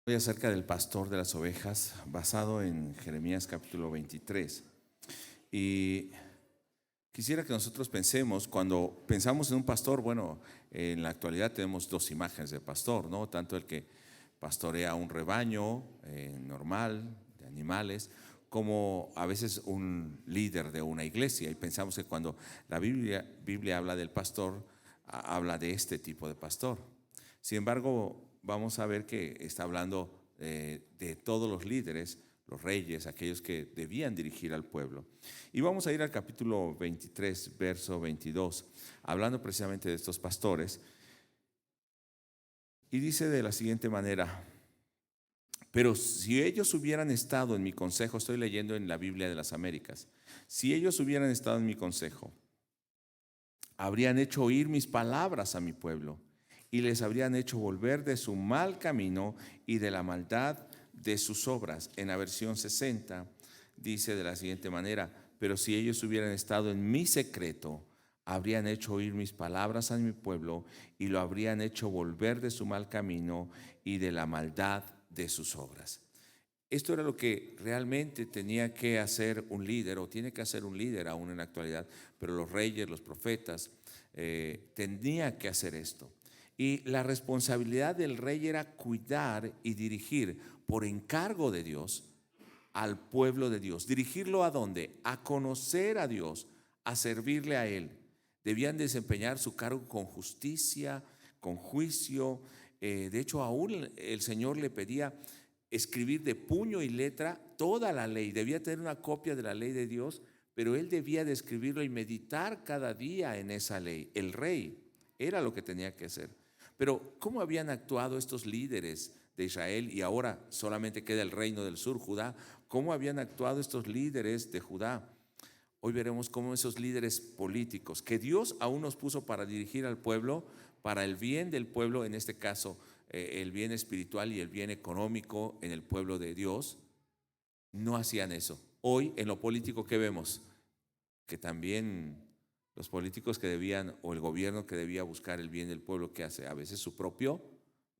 Hoy acerca del pastor de las ovejas, basado en Jeremías capítulo 23. Y quisiera que nosotros pensemos, cuando pensamos en un pastor, bueno, en la actualidad tenemos dos imágenes de pastor, ¿no? Tanto el que pastorea un rebaño normal de animales, como a veces un líder de una iglesia. Y pensamos que cuando la Biblia habla del pastor, habla de este tipo de pastor. Sin embargo, vamos a ver que está hablando de todos los líderes, los reyes, aquellos que debían dirigir al pueblo. Y vamos a ir al capítulo 23, verso 22, hablando precisamente de estos pastores. Y dice de la siguiente manera: pero si ellos hubieran estado en mi consejo, estoy leyendo en la Biblia de las Américas, si ellos hubieran estado en mi consejo, habrían hecho oír mis palabras a mi pueblo y les habrían hecho volver de su mal camino y de la maldad de sus obras. En la versión 60 dice de la siguiente manera: pero si ellos hubieran estado en mi secreto, habrían hecho oír mis palabras a mi pueblo y lo habrían hecho volver de su mal camino y de la maldad de sus obras. Esto era lo que realmente tenía que hacer un líder, o tiene que hacer un líder aún en la actualidad, pero los reyes, los profetas, tenían que hacer esto. Y la responsabilidad del rey era cuidar y dirigir por encargo de Dios al pueblo de Dios. ¿Dirigirlo a dónde? A conocer a Dios, a servirle a Él. Debían desempeñar su cargo con justicia, con juicio. De hecho, aún el Señor le pedía escribir de puño y letra toda la ley. Debía tener una copia de la ley de Dios, pero él debía de escribirlo y meditar cada día en esa ley. El rey era lo que tenía que hacer. Pero ¿cómo habían actuado estos líderes de Israel? Y ahora solamente queda el reino del sur, Judá. ¿Cómo habían actuado estos líderes de Judá? Hoy veremos cómo esos líderes políticos que Dios aún nos puso para dirigir al pueblo, para el bien del pueblo, en este caso el bien espiritual y el bien económico en el pueblo de Dios, no hacían eso. Hoy en lo político, ¿qué vemos? Que también los políticos que debían, o el gobierno que debía buscar el bien del pueblo, ¿qué hace? A veces su propio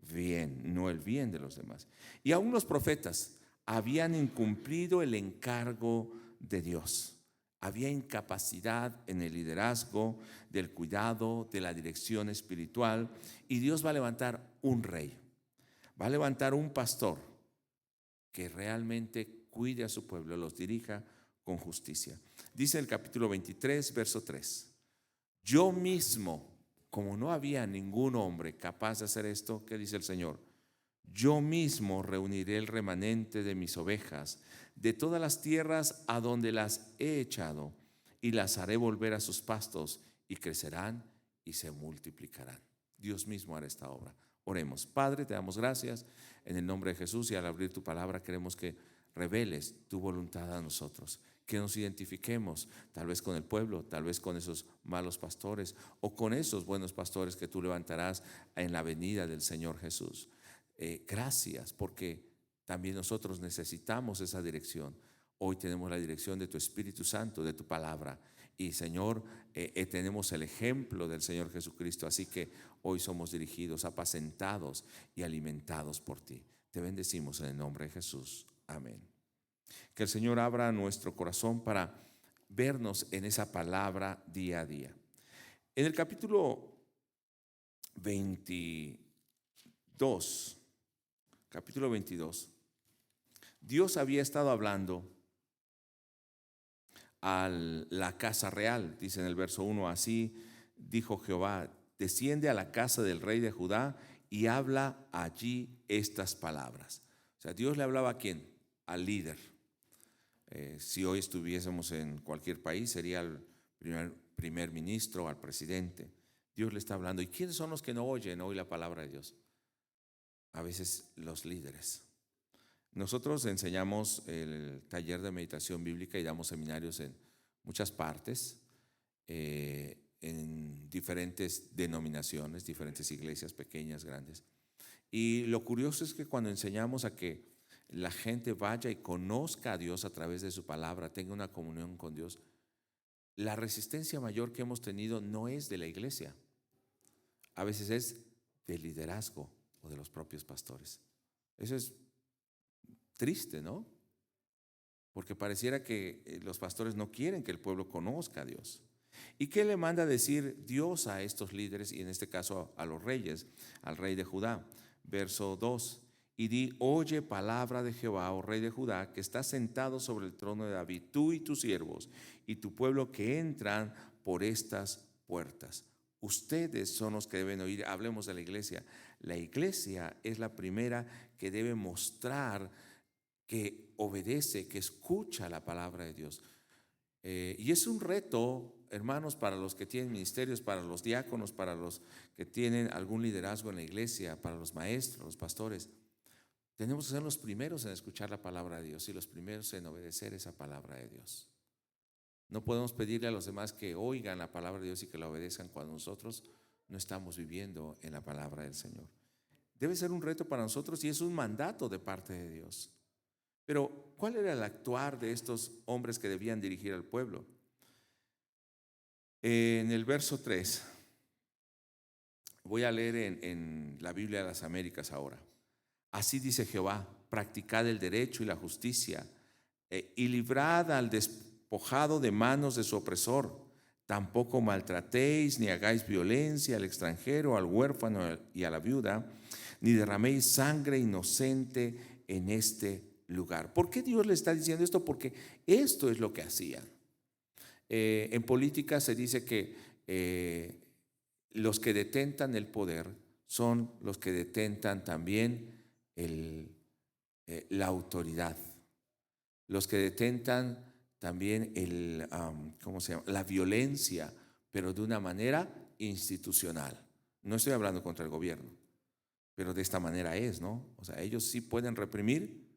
bien, no el bien de los demás. Y aún los profetas habían incumplido el encargo de Dios. Había incapacidad en el liderazgo, del cuidado, de la dirección espiritual, y Dios va a levantar un rey, va a levantar un pastor que realmente cuide a su pueblo, los dirija con justicia. Dice el capítulo 23, verso 3: yo mismo, como no había ningún hombre capaz de hacer esto, ¿qué dice el Señor? Yo mismo reuniré el remanente de mis ovejas de todas las tierras a donde las he echado, y las haré volver a sus pastos, y crecerán y se multiplicarán. Dios mismo hará esta obra. Oremos. Padre, te damos gracias en el nombre de Jesús, y al abrir tu palabra queremos que reveles tu voluntad a nosotros, que nos identifiquemos tal vez con el pueblo, tal vez con esos malos pastores, o con esos buenos pastores que tú levantarás en la venida del Señor Jesús. Gracias, porque también nosotros necesitamos esa dirección. Hoy tenemos la dirección de tu Espíritu Santo, de tu palabra. Y Señor, tenemos el ejemplo del Señor Jesucristo. Así que hoy somos dirigidos, apacentados y alimentados por ti. Te bendecimos en el nombre de Jesús. Amén. Que el Señor abra nuestro corazón para vernos en esa palabra día a día. En el capítulo 22, capítulo 22, Dios había estado hablando a la casa real. Dice en el verso 1: así dijo Jehová, desciende a la casa del rey de Judá y habla allí estas palabras. O sea, Dios le hablaba ¿a quién? Al líder. Si hoy estuviésemos en cualquier país, sería al primer ministro, al presidente. Dios le está hablando. ¿Y quiénes son los que no oyen hoy la palabra de Dios? A veces los líderes. Nosotros enseñamos el taller de meditación bíblica y damos seminarios en muchas partes, en diferentes denominaciones, diferentes iglesias, pequeñas, grandes. Y lo curioso es que cuando enseñamos a que la gente vaya y conozca a Dios a través de su palabra, tenga una comunión con Dios, la resistencia mayor que hemos tenido no es de la iglesia, a veces es del liderazgo o de los propios pastores. Eso es triste, ¿no? Porque pareciera que los pastores no quieren que el pueblo conozca a Dios. ¿Y qué le manda decir Dios a estos líderes, y en este caso a los reyes, al rey de Judá? Verso 2. Y di, oye palabra de Jehová, oh rey de Judá, que está sentado sobre el trono de David, tú y tus siervos y tu pueblo que entran por estas puertas. Ustedes son los que deben oír. Hablemos de la iglesia. La iglesia es la primera que debe mostrar que obedece, que escucha la palabra de Dios. Y es un reto, hermanos, para los que tienen ministerios, para los diáconos, para los que tienen algún liderazgo en la iglesia, para los maestros, los pastores. Tenemos que ser los primeros en escuchar la palabra de Dios y los primeros en obedecer esa palabra de Dios. No podemos pedirle a los demás que oigan la palabra de Dios y que la obedezcan cuando nosotros no estamos viviendo en la palabra del Señor. Debe ser un reto para nosotros y es un mandato de parte de Dios. Pero, ¿cuál era el actuar de estos hombres que debían dirigir al pueblo? En el verso 3, voy a leer en la Biblia de las Américas ahora. Así dice Jehová, practicad el derecho y la justicia, y librad al despojado de manos de su opresor. Tampoco maltratéis ni hagáis violencia al extranjero, al huérfano y a la viuda, ni derraméis sangre inocente en este lugar. ¿Por qué Dios le está diciendo esto? Porque esto es lo que hacían. En política se dice que los que detentan el poder son los que detentan también la autoridad, los que detentan también ¿cómo se llama? La violencia, pero de una manera institucional. No estoy hablando contra el gobierno, pero de esta manera es, ¿no? O sea, ellos sí pueden reprimir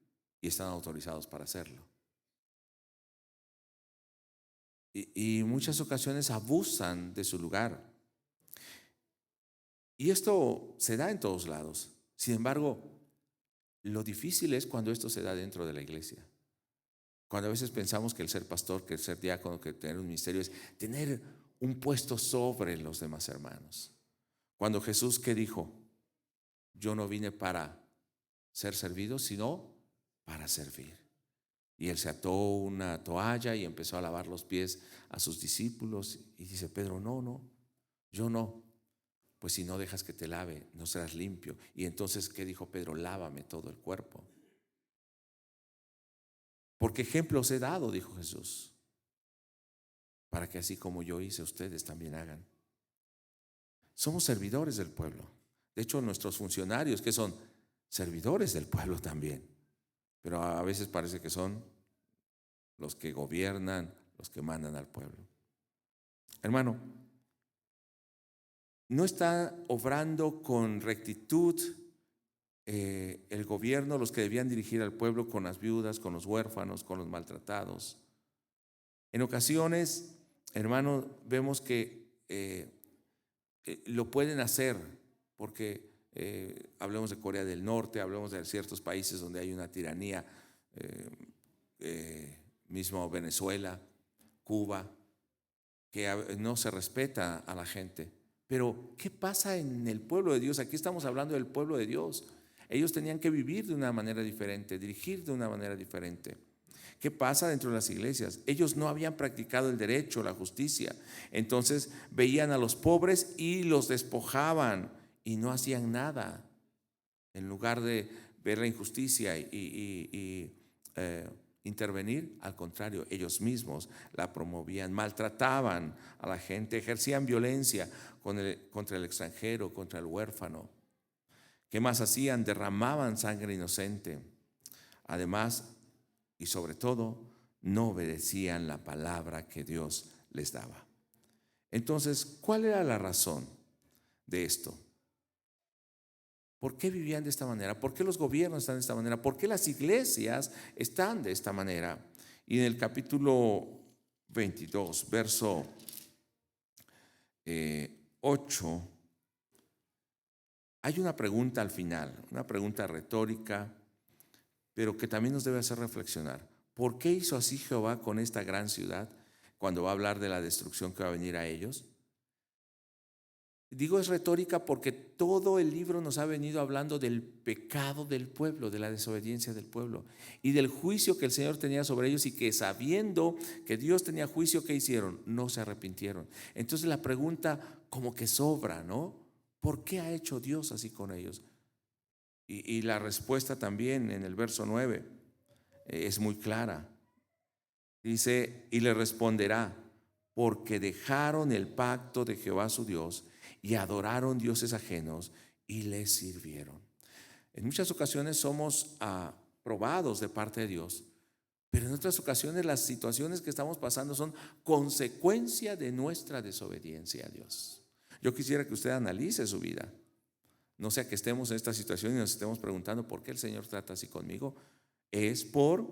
y están autorizados para hacerlo. Y muchas ocasiones abusan de su lugar. Y esto se da en todos lados. Sin embargo, lo difícil es cuando esto se da dentro de la iglesia. Cuando a veces pensamos que el ser pastor, que el ser diácono, que tener un ministerio es tener un puesto sobre los demás hermanos. Cuando Jesús, ¿qué dijo? Yo no vine para ser servido, sino para servir. Y él se ató una toalla y empezó a lavar los pies a sus discípulos. Y dice Pedro, no, yo no. Pues si no dejas que te lave, no serás limpio. Y entonces, ¿qué dijo Pedro? Lávame todo el cuerpo. Porque ejemplos he dado, dijo Jesús, para que así como yo hice, ustedes también hagan. Somos servidores del pueblo. De hecho, nuestros funcionarios, que son servidores del pueblo también, pero a veces parece que son los que gobiernan, los que mandan al pueblo. Hermano, no está obrando con rectitud el gobierno, los que debían dirigir al pueblo, con las viudas, con los huérfanos, con los maltratados. En ocasiones, hermano, vemos que lo pueden hacer porque hablemos de Corea del Norte, hablemos de ciertos países donde hay una tiranía, mismo Venezuela, Cuba, que no se respeta a la gente. Pero, ¿qué pasa en el pueblo de Dios? Aquí estamos hablando del pueblo de Dios. Ellos tenían que vivir de una manera diferente, dirigir de una manera diferente. ¿Qué pasa dentro de las iglesias? Ellos no habían practicado el derecho, la justicia. Entonces veían a los pobres y los despojaban y no hacían nada. En lugar de ver la injusticia y intervenir, al contrario, ellos mismos la promovían, maltrataban a la gente, ejercían violencia contra el extranjero, contra el huérfano. ¿Qué más hacían? Derramaban sangre inocente. Además, y sobre todo, no obedecían la palabra que Dios les daba. Entonces, ¿cuál era la razón de esto? ¿Por qué vivían de esta manera? ¿Por qué los gobiernos están de esta manera? ¿Por qué las iglesias están de esta manera? Y en el capítulo 22, verso 8, hay una pregunta al final, una pregunta retórica, pero que también nos debe hacer reflexionar. ¿Por qué hizo así Jehová con esta gran ciudad cuando va a hablar de la destrucción que va a venir a ellos? digo es retórica porque todo el libro nos ha venido hablando del pecado del pueblo, de la desobediencia del pueblo y del juicio que el Señor tenía sobre ellos, y que sabiendo que Dios tenía juicio, ¿qué hicieron? No se arrepintieron. Entonces la pregunta como que sobra, ¿no? ¿Por qué ha hecho Dios así con ellos? Y la respuesta también en el verso 9 es muy clara. Dice, y le responderá: porque dejaron el pacto de Jehová su Dios y adoraron dioses ajenos y les sirvieron. En muchas ocasiones somos probados de parte de Dios, pero en otras ocasiones las situaciones que estamos pasando son consecuencia de nuestra desobediencia a Dios. Yo quisiera que usted analice su vida. No sea que estemos en esta situación y nos estemos preguntando ¿por qué el Señor trata así conmigo? Es por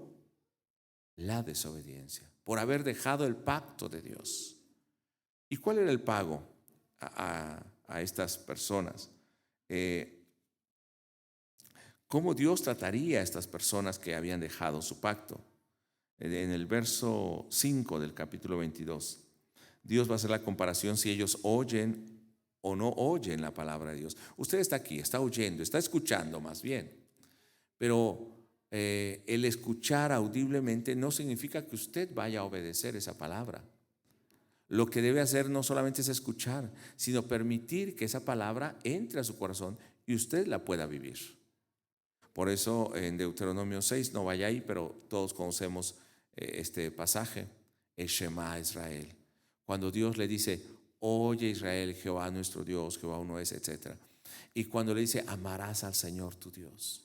la desobediencia, por haber dejado el pacto de Dios. ¿Y cuál era el pago a estas personas? ¿Cómo Dios trataría a estas personas que habían dejado su pacto? En el verso 5 del capítulo 22, Dios va a hacer la comparación si ellos oyen o no oyen la palabra de Dios. Usted está aquí, está oyendo, está escuchando más bien, pero el escuchar audiblemente no significa que usted vaya a obedecer esa palabra. Lo que debe hacer no solamente es escuchar, sino permitir que esa palabra entre a su corazón y usted la pueda vivir. Por eso en Deuteronomio 6, no vaya ahí, pero todos conocemos este pasaje, el Shema Israel. Cuando Dios le dice: oye Israel, Jehová nuestro Dios, Jehová uno es, etc. Y cuando le dice: amarás al Señor tu Dios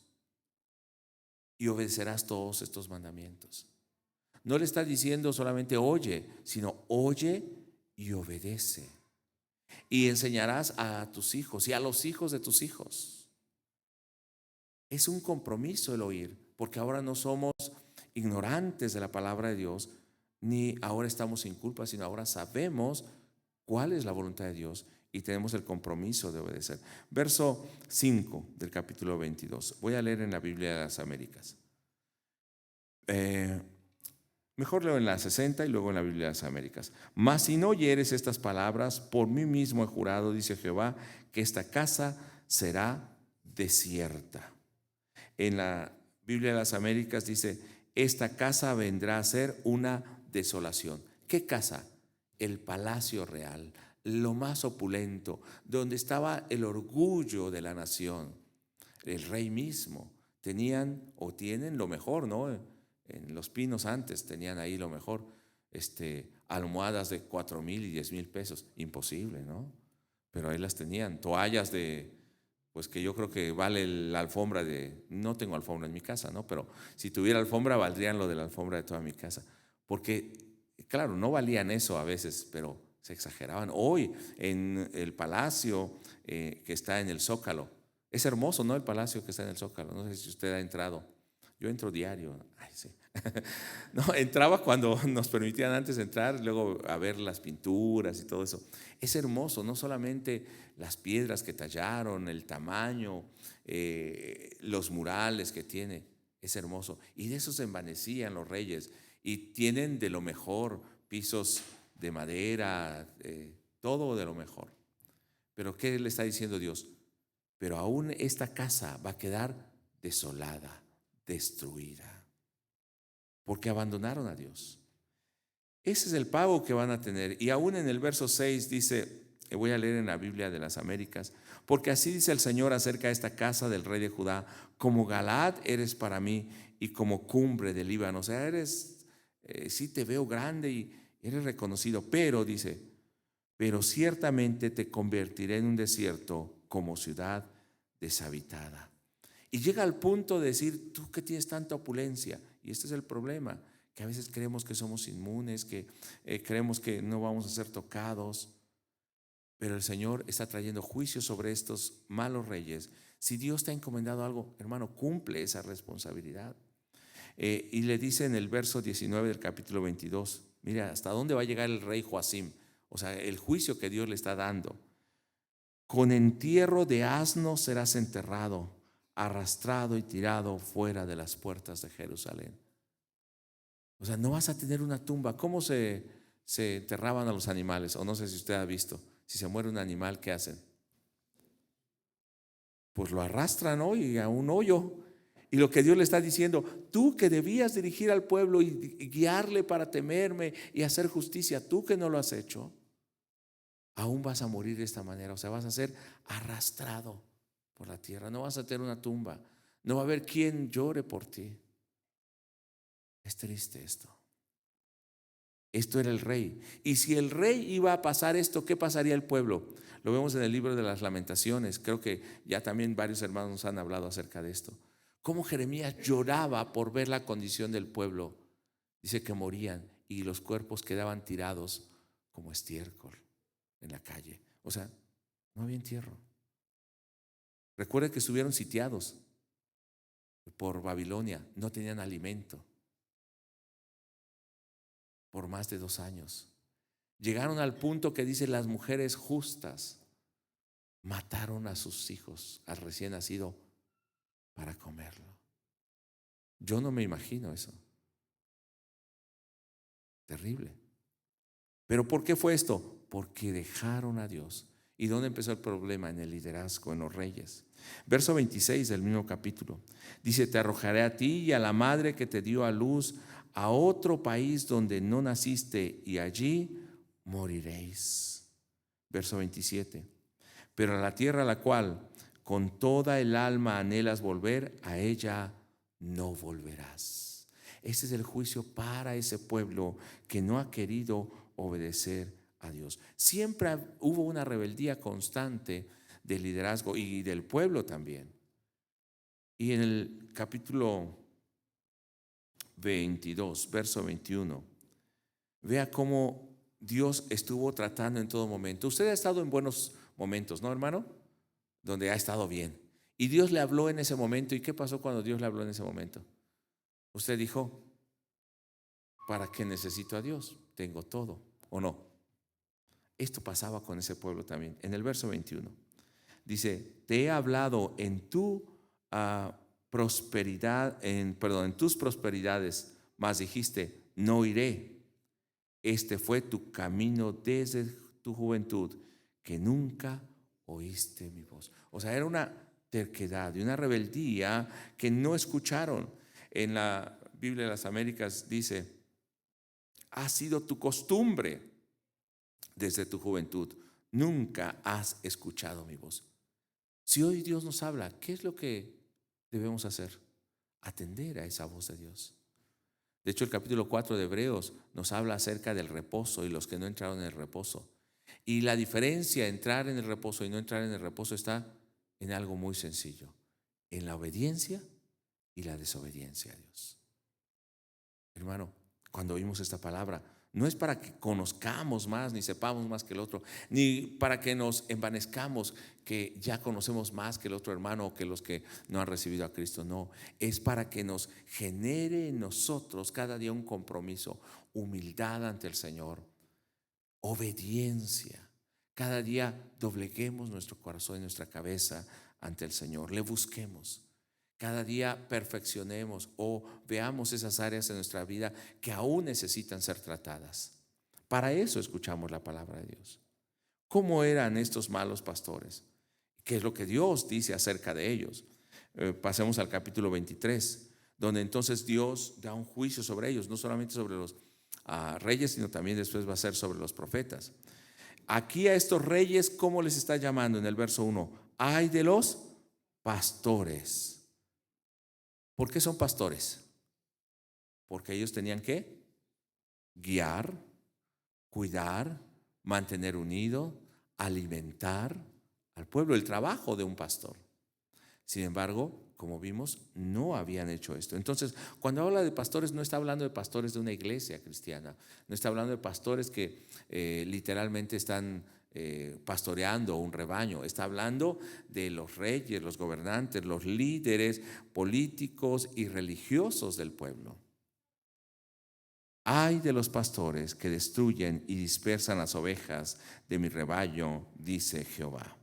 y obedecerás todos estos mandamientos. No le está diciendo solamente oye, sino oye y obedece. Y enseñarás a tus hijos y a los hijos de tus hijos. Es un compromiso el oír, porque ahora no somos ignorantes de la palabra de Dios, ni ahora estamos sin culpa, sino ahora sabemos cuál es la voluntad de Dios y tenemos el compromiso de obedecer. Verso 5 del capítulo 22. Voy a leer en la Biblia de las Américas. Mejor leo en la 60 y luego en la Biblia de las Américas. Mas si no oyeres estas palabras, por mí mismo he jurado, dice Jehová, que esta casa será desierta. En la Biblia de las Américas dice: esta casa vendrá a ser una desolación. ¿Qué casa? El palacio real, lo más opulento, donde estaba el orgullo de la nación, el rey mismo. Tenían o tienen lo mejor, ¿no? En Los Pinos antes tenían ahí lo mejor, almohadas de 4,000 y 10,000 pesos, imposible, ¿no? Pero ahí las tenían, toallas pues que yo creo que vale la alfombra no tengo alfombra en mi casa, ¿no? Pero si tuviera alfombra valdrían lo de la alfombra de toda mi casa, porque claro, no valían eso a veces, pero se exageraban. Hoy en el palacio que está en el Zócalo, es hermoso, ¿no? El palacio que está en el Zócalo, no sé si usted ha entrado. Yo entro diario. Ay, sí. No, entraba cuando nos permitían antes entrar, luego a ver las pinturas y todo eso. Es hermoso, no solamente las piedras que tallaron, el tamaño, los murales que tiene, es hermoso. Y de eso se envanecían los reyes. Y tienen de lo mejor, pisos de madera, todo de lo mejor. Pero ¿qué le está diciendo Dios? Pero aún esta casa va a quedar desolada, destruida, porque abandonaron a Dios. Ese es el pago que van a tener. Y aún en el verso 6 dice, voy a leer en la Biblia de las Américas: porque así dice el Señor acerca de esta casa del rey de Judá: como Galaad eres para mí y como cumbre del Líbano. O sea, sí te veo grande y eres reconocido, pero dice, pero ciertamente te convertiré en un desierto como ciudad deshabitada. Y llega al punto de decir, tú que tienes tanta opulencia, y este es el problema, que a veces creemos que somos inmunes, que creemos que no vamos a ser tocados, pero el Señor está trayendo juicio sobre estos malos reyes. Si Dios te ha encomendado algo, hermano, cumple esa responsabilidad. Y le dice en el verso 19 del capítulo 22, mira, hasta dónde va a llegar el rey Joacim, o sea, el juicio que Dios le está dando. Con entierro de asno serás enterrado, arrastrado y tirado fuera de las puertas de Jerusalén. O sea, no vas a tener una tumba. ¿Cómo se enterraban a los animales? O no sé si usted ha visto, si se muere un animal, ¿qué hacen? pues lo arrastran hoy a un hoyo. Y lo que Dios le está diciendo, tú que debías dirigir al pueblo y guiarle para temerme y hacer justicia, tú que no lo has hecho, aún vas a morir de esta manera. O sea, vas a ser arrastrado por la tierra, no vas a tener una tumba, no va a haber quien llore por ti. Es triste esto. Esto era el rey. Y si el rey iba a pasar esto, ¿qué pasaría el pueblo? Lo vemos en el libro de las Lamentaciones. Creo que ya también varios hermanos nos han hablado acerca de esto. Cómo Jeremías lloraba por ver la condición del pueblo. Dice que morían y los cuerpos quedaban tirados como estiércol en la calle. O sea, no había entierro. Recuerda que estuvieron sitiados por Babilonia, no tenían alimento por más de 2 años. Llegaron al punto que dice, las mujeres justas mataron a sus hijos, al recién nacido, para comerlo. Yo no me imagino eso. Terrible. ¿Pero por qué fue esto? Porque dejaron a Dios. ¿Y dónde empezó el problema? En el liderazgo, en los reyes. Verso 26 del mismo capítulo. Dice, te arrojaré a ti y a la madre que te dio a luz a otro país donde no naciste y allí moriréis. Verso 27. Pero a la tierra a la cual con toda el alma anhelas volver, a ella no volverás. Ese es el juicio para ese pueblo que no ha querido obedecer a Dios. Siempre hubo una rebeldía constante del liderazgo y del pueblo también. Y en el capítulo 22, verso 21, vea cómo Dios estuvo tratando en todo momento. Usted ha estado en buenos momentos, ¿no, hermano? Donde ha estado bien. Y Dios le habló en ese momento. ¿Y qué pasó cuando Dios le habló en ese momento? Usted dijo, ¿para qué necesito a Dios? Tengo todo, ¿o no? Esto pasaba con ese pueblo también. En el verso 21 dice, te he hablado en tu prosperidad, en tus prosperidades, mas dijiste, no iré. Este fue tu camino desde tu juventud, que nunca oíste mi voz. O sea, era una terquedad y una rebeldía que no escucharon. En la Biblia de las Américas dice, ha sido tu costumbre desde tu juventud, nunca has escuchado mi voz. Si hoy Dios nos habla, ¿qué es lo que debemos hacer? Atender a esa voz de Dios. De hecho, el capítulo 4 de Hebreos nos habla acerca del reposo y los que no entraron en el reposo. Y la diferencia entre entrar en el reposo y no entrar en el reposo está en algo muy sencillo, en la obediencia y la desobediencia a Dios. Hermano, cuando oímos esta palabra, no es para que conozcamos más, ni sepamos más que el otro, ni para que nos envanezcamos que ya conocemos más que el otro hermano o que los que no han recibido a Cristo. No, es para que nos genere en nosotros cada día un compromiso, humildad ante el Señor, obediencia. Cada día dobleguemos nuestro corazón y nuestra cabeza ante el Señor, le busquemos. Cada día perfeccionemos o veamos esas áreas de nuestra vida que aún necesitan ser tratadas. Para eso escuchamos la palabra de Dios. ¿Cómo eran estos malos pastores? ¿Qué es lo que Dios dice acerca de ellos? Pasemos al capítulo 23, donde entonces Dios da un juicio sobre ellos, no solamente sobre los reyes, sino también después va a ser sobre los profetas. Aquí a estos reyes, ¿cómo les está llamando en el verso 1? Ay de los pastores. ¿Por qué son pastores? Porque ellos tenían que guiar, cuidar, mantener unido, alimentar al pueblo, el trabajo de un pastor. Sin embargo, como vimos, no habían hecho esto. Entonces, cuando habla de pastores, no está hablando de pastores de una iglesia cristiana, no está hablando de pastores que literalmente están pastoreando un rebaño. Está hablando de los reyes, los gobernantes, los líderes políticos y religiosos del pueblo. Ay de los pastores que destruyen y dispersan las ovejas de mi rebaño, dice Jehová.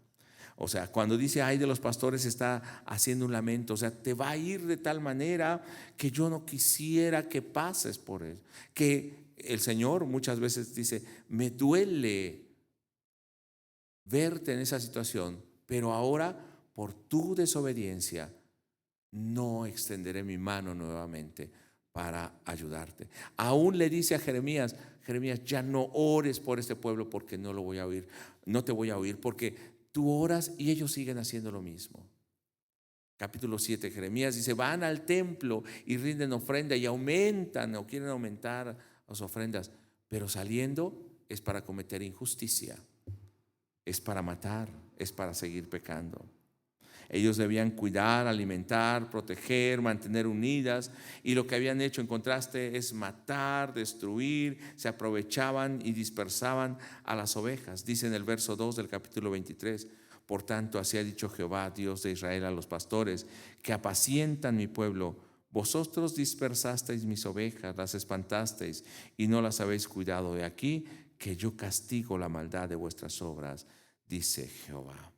O sea, cuando dice ay de los pastores está haciendo un lamento. O sea, te va a ir de tal manera que yo no quisiera que pases por él. Que el Señor muchas veces dice, me duele verte en esa situación, pero ahora por tu desobediencia, no extenderé mi mano nuevamente para ayudarte. Aún le dice a Jeremías, Jeremías, ya no ores por este pueblo porque no lo voy a oír, no te voy a oír porque tú oras y ellos siguen haciendo lo mismo. Capítulo 7, Jeremías dice, van al templo y rinden ofrenda y aumentan o quieren aumentar las ofrendas, pero saliendo es para cometer injusticia, es para matar, es para seguir pecando. Ellos debían cuidar, alimentar, proteger, mantener unidas, y lo que habían hecho en contraste es matar, destruir, se aprovechaban y dispersaban a las ovejas. Dice en el verso 2 del capítulo 23, por tanto, así ha dicho Jehová, Dios de Israel, a los pastores que apacientan mi pueblo: vosotros dispersasteis mis ovejas, las espantasteis y no las habéis cuidado. De aquí que yo castigo la maldad de vuestras obras, dice Jehová.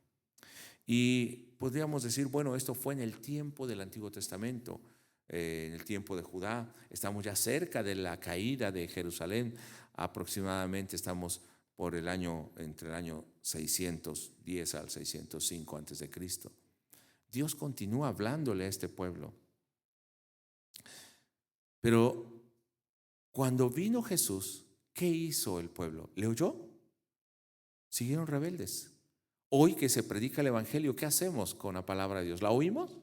Y podríamos decir, bueno, esto fue en el tiempo del Antiguo Testamento, en el tiempo de Judá. Estamos ya cerca de la caída de Jerusalén, aproximadamente estamos por el año, entre el año 610 al 605 antes de Cristo. Dios continúa hablándole a este pueblo. Pero cuando vino Jesús, ¿qué hizo el pueblo? ¿Le oyó? Siguieron rebeldes. Hoy que se predica el evangelio, ¿qué hacemos con la palabra de Dios? ¿La oímos?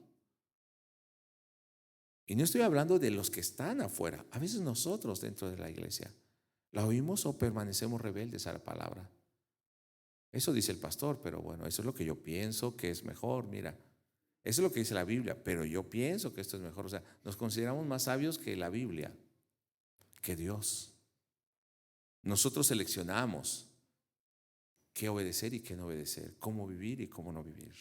Y no estoy hablando de los que están afuera, a veces nosotros dentro de la iglesia. ¿La oímos o permanecemos rebeldes a la palabra? Eso dice el pastor, pero bueno, eso es lo que yo pienso que es mejor. Mira, eso es lo que dice la Biblia, pero yo pienso que esto es mejor. O sea, nos consideramos más sabios que la Biblia, que Dios. Nosotros seleccionamos qué obedecer y qué no obedecer, cómo vivir y cómo no vivir.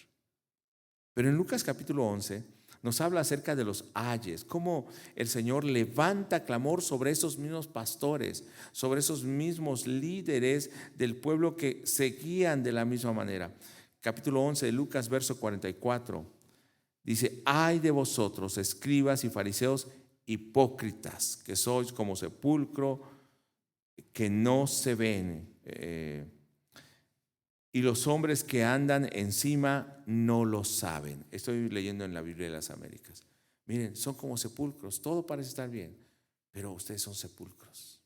Pero en Lucas capítulo 11 nos habla acerca de los ayes, cómo el Señor levanta clamor sobre esos mismos pastores, sobre esos mismos líderes del pueblo que seguían de la misma manera. Capítulo 11 de Lucas, verso 44, dice: ay de vosotros, escribas y fariseos hipócritas, que sois como sepulcro que no se ven, y los hombres que andan encima no lo saben. Estoy leyendo en la Biblia de las Américas. Miren, son como sepulcros, todo parece estar bien, pero ustedes son sepulcros.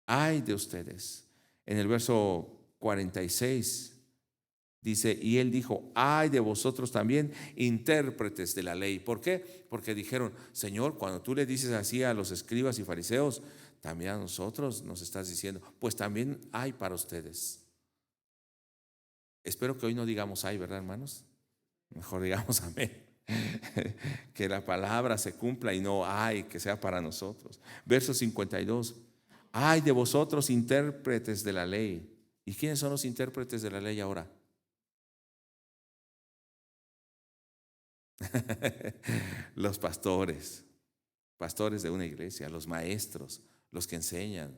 Ay de ustedes. En el verso 46 dice, y él dijo: ay de vosotros también, intérpretes de la ley. ¿Por qué? Porque dijeron: Señor, cuando tú le dices así a los escribas y fariseos, también a nosotros nos estás diciendo, pues también hay para ustedes. Espero que hoy no digamos ay, ¿verdad, hermanos? Mejor digamos amén. Que la palabra se cumpla y no ay, que sea para nosotros. Verso 52. Ay de vosotros, intérpretes de la ley. ¿Y quiénes son los intérpretes de la ley ahora? Los pastores, pastores de una iglesia, los maestros, los que enseñan.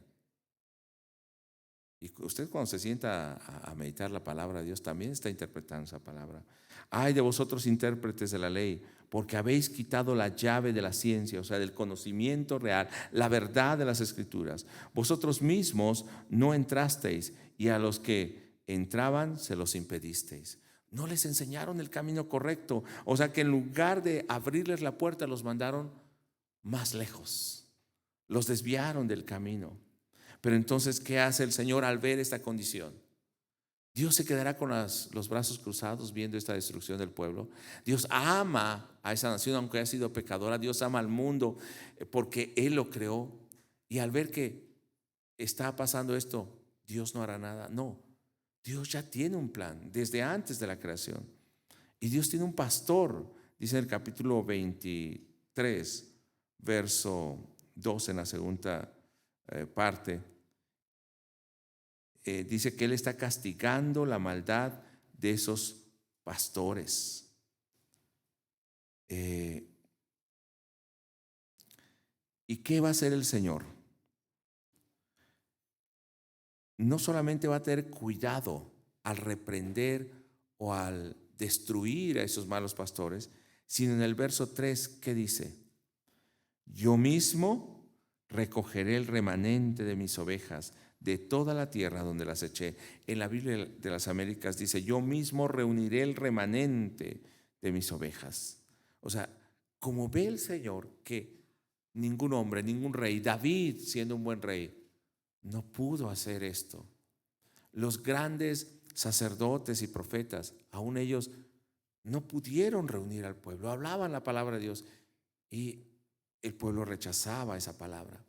Y usted, cuando se sienta a meditar la palabra de Dios, también está interpretando esa palabra. Ay de vosotros, intérpretes de la ley, porque habéis quitado la llave de la ciencia, o sea, del conocimiento real, la verdad de las Escrituras. Vosotros mismos no entrasteis, y a los que entraban se los impedisteis. No les enseñaron el camino correcto. O sea, que en lugar de abrirles la puerta, los mandaron más lejos. Los desviaron del camino. Pero entonces, ¿qué hace el Señor al ver esta condición? Dios se quedará con los brazos cruzados viendo esta destrucción del pueblo. Dios ama a esa nación, aunque haya sido pecadora. Dios ama al mundo porque Él lo creó. Y al ver que está pasando esto, Dios no hará nada. No, Dios ya tiene un plan desde antes de la creación. Y Dios tiene un pastor, dice en el capítulo 23, verso 2, en la segunda parte. Dice que Él está castigando la maldad de esos pastores. ¿Y qué va a hacer el Señor? No solamente va a tener cuidado al reprender o al destruir a esos malos pastores, sino en el verso 3, ¿qué dice? Yo mismo recogeré el remanente de mis ovejas de toda la tierra donde las eché. En la Biblia de las Américas dice, yo mismo reuniré el remanente de mis ovejas. O sea, como ve el Señor que ningún hombre, ningún rey, David siendo un buen rey, no pudo hacer esto. Los grandes sacerdotes y profetas, aún ellos no pudieron reunir al pueblo, hablaban la palabra de Dios y el pueblo rechazaba esa palabra.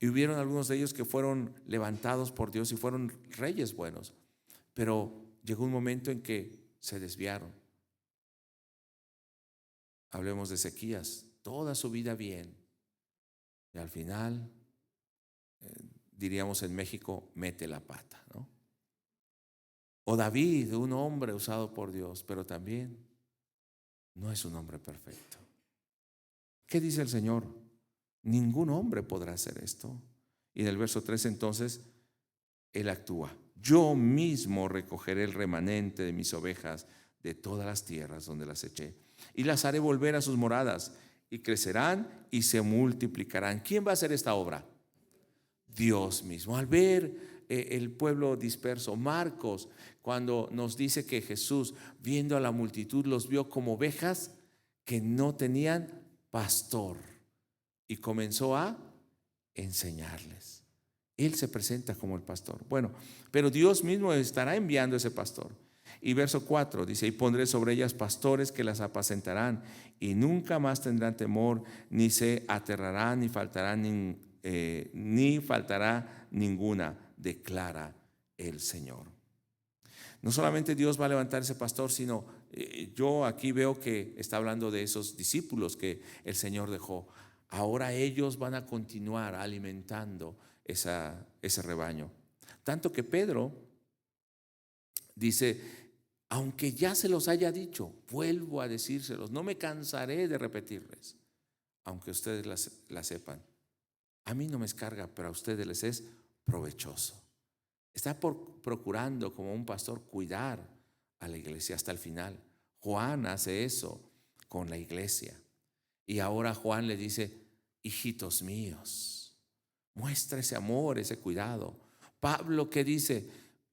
Y hubieron algunos de ellos que fueron levantados por Dios y fueron reyes buenos, pero llegó un momento en que se desviaron. Hablemos de Ezequías, toda su vida bien, y al final, diríamos en México, mete la pata, ¿no? O David, un hombre usado por Dios, pero también no es un hombre perfecto. ¿Qué dice el Señor? Ningún hombre podrá hacer esto. Y en el verso 3 entonces, Él actúa. Yo mismo recogeré el remanente de mis ovejas de todas las tierras donde las eché, y las haré volver a sus moradas, y crecerán y se multiplicarán. ¿Quién va a hacer esta obra? Dios mismo. Al ver el pueblo disperso, Marcos, cuando nos dice que Jesús, viendo a la multitud, los vio como ovejas que no tenían pastor, y comenzó a enseñarles. Él se presenta como el pastor. Bueno, pero Dios mismo estará enviando ese pastor. Y verso 4 dice, y pondré sobre ellas pastores que las apacentarán, y nunca más tendrán temor, ni se aterrarán, ni faltará ninguna, declara el Señor. No solamente Dios va a levantar ese pastor, sino yo aquí veo que está hablando de esos discípulos que el Señor dejó. Ahora ellos van a continuar alimentando ese rebaño. Tanto que Pedro dice, aunque ya se los haya dicho, vuelvo a decírselos, no me cansaré de repetirles, aunque ustedes la sepan. A mí no me descarga, pero a ustedes les es provechoso. Está procurando como un pastor cuidar a la iglesia hasta el final. Juan hace eso con la iglesia. Y ahora Juan le dice, hijitos míos, muestra ese amor, ese cuidado. Pablo, que dice,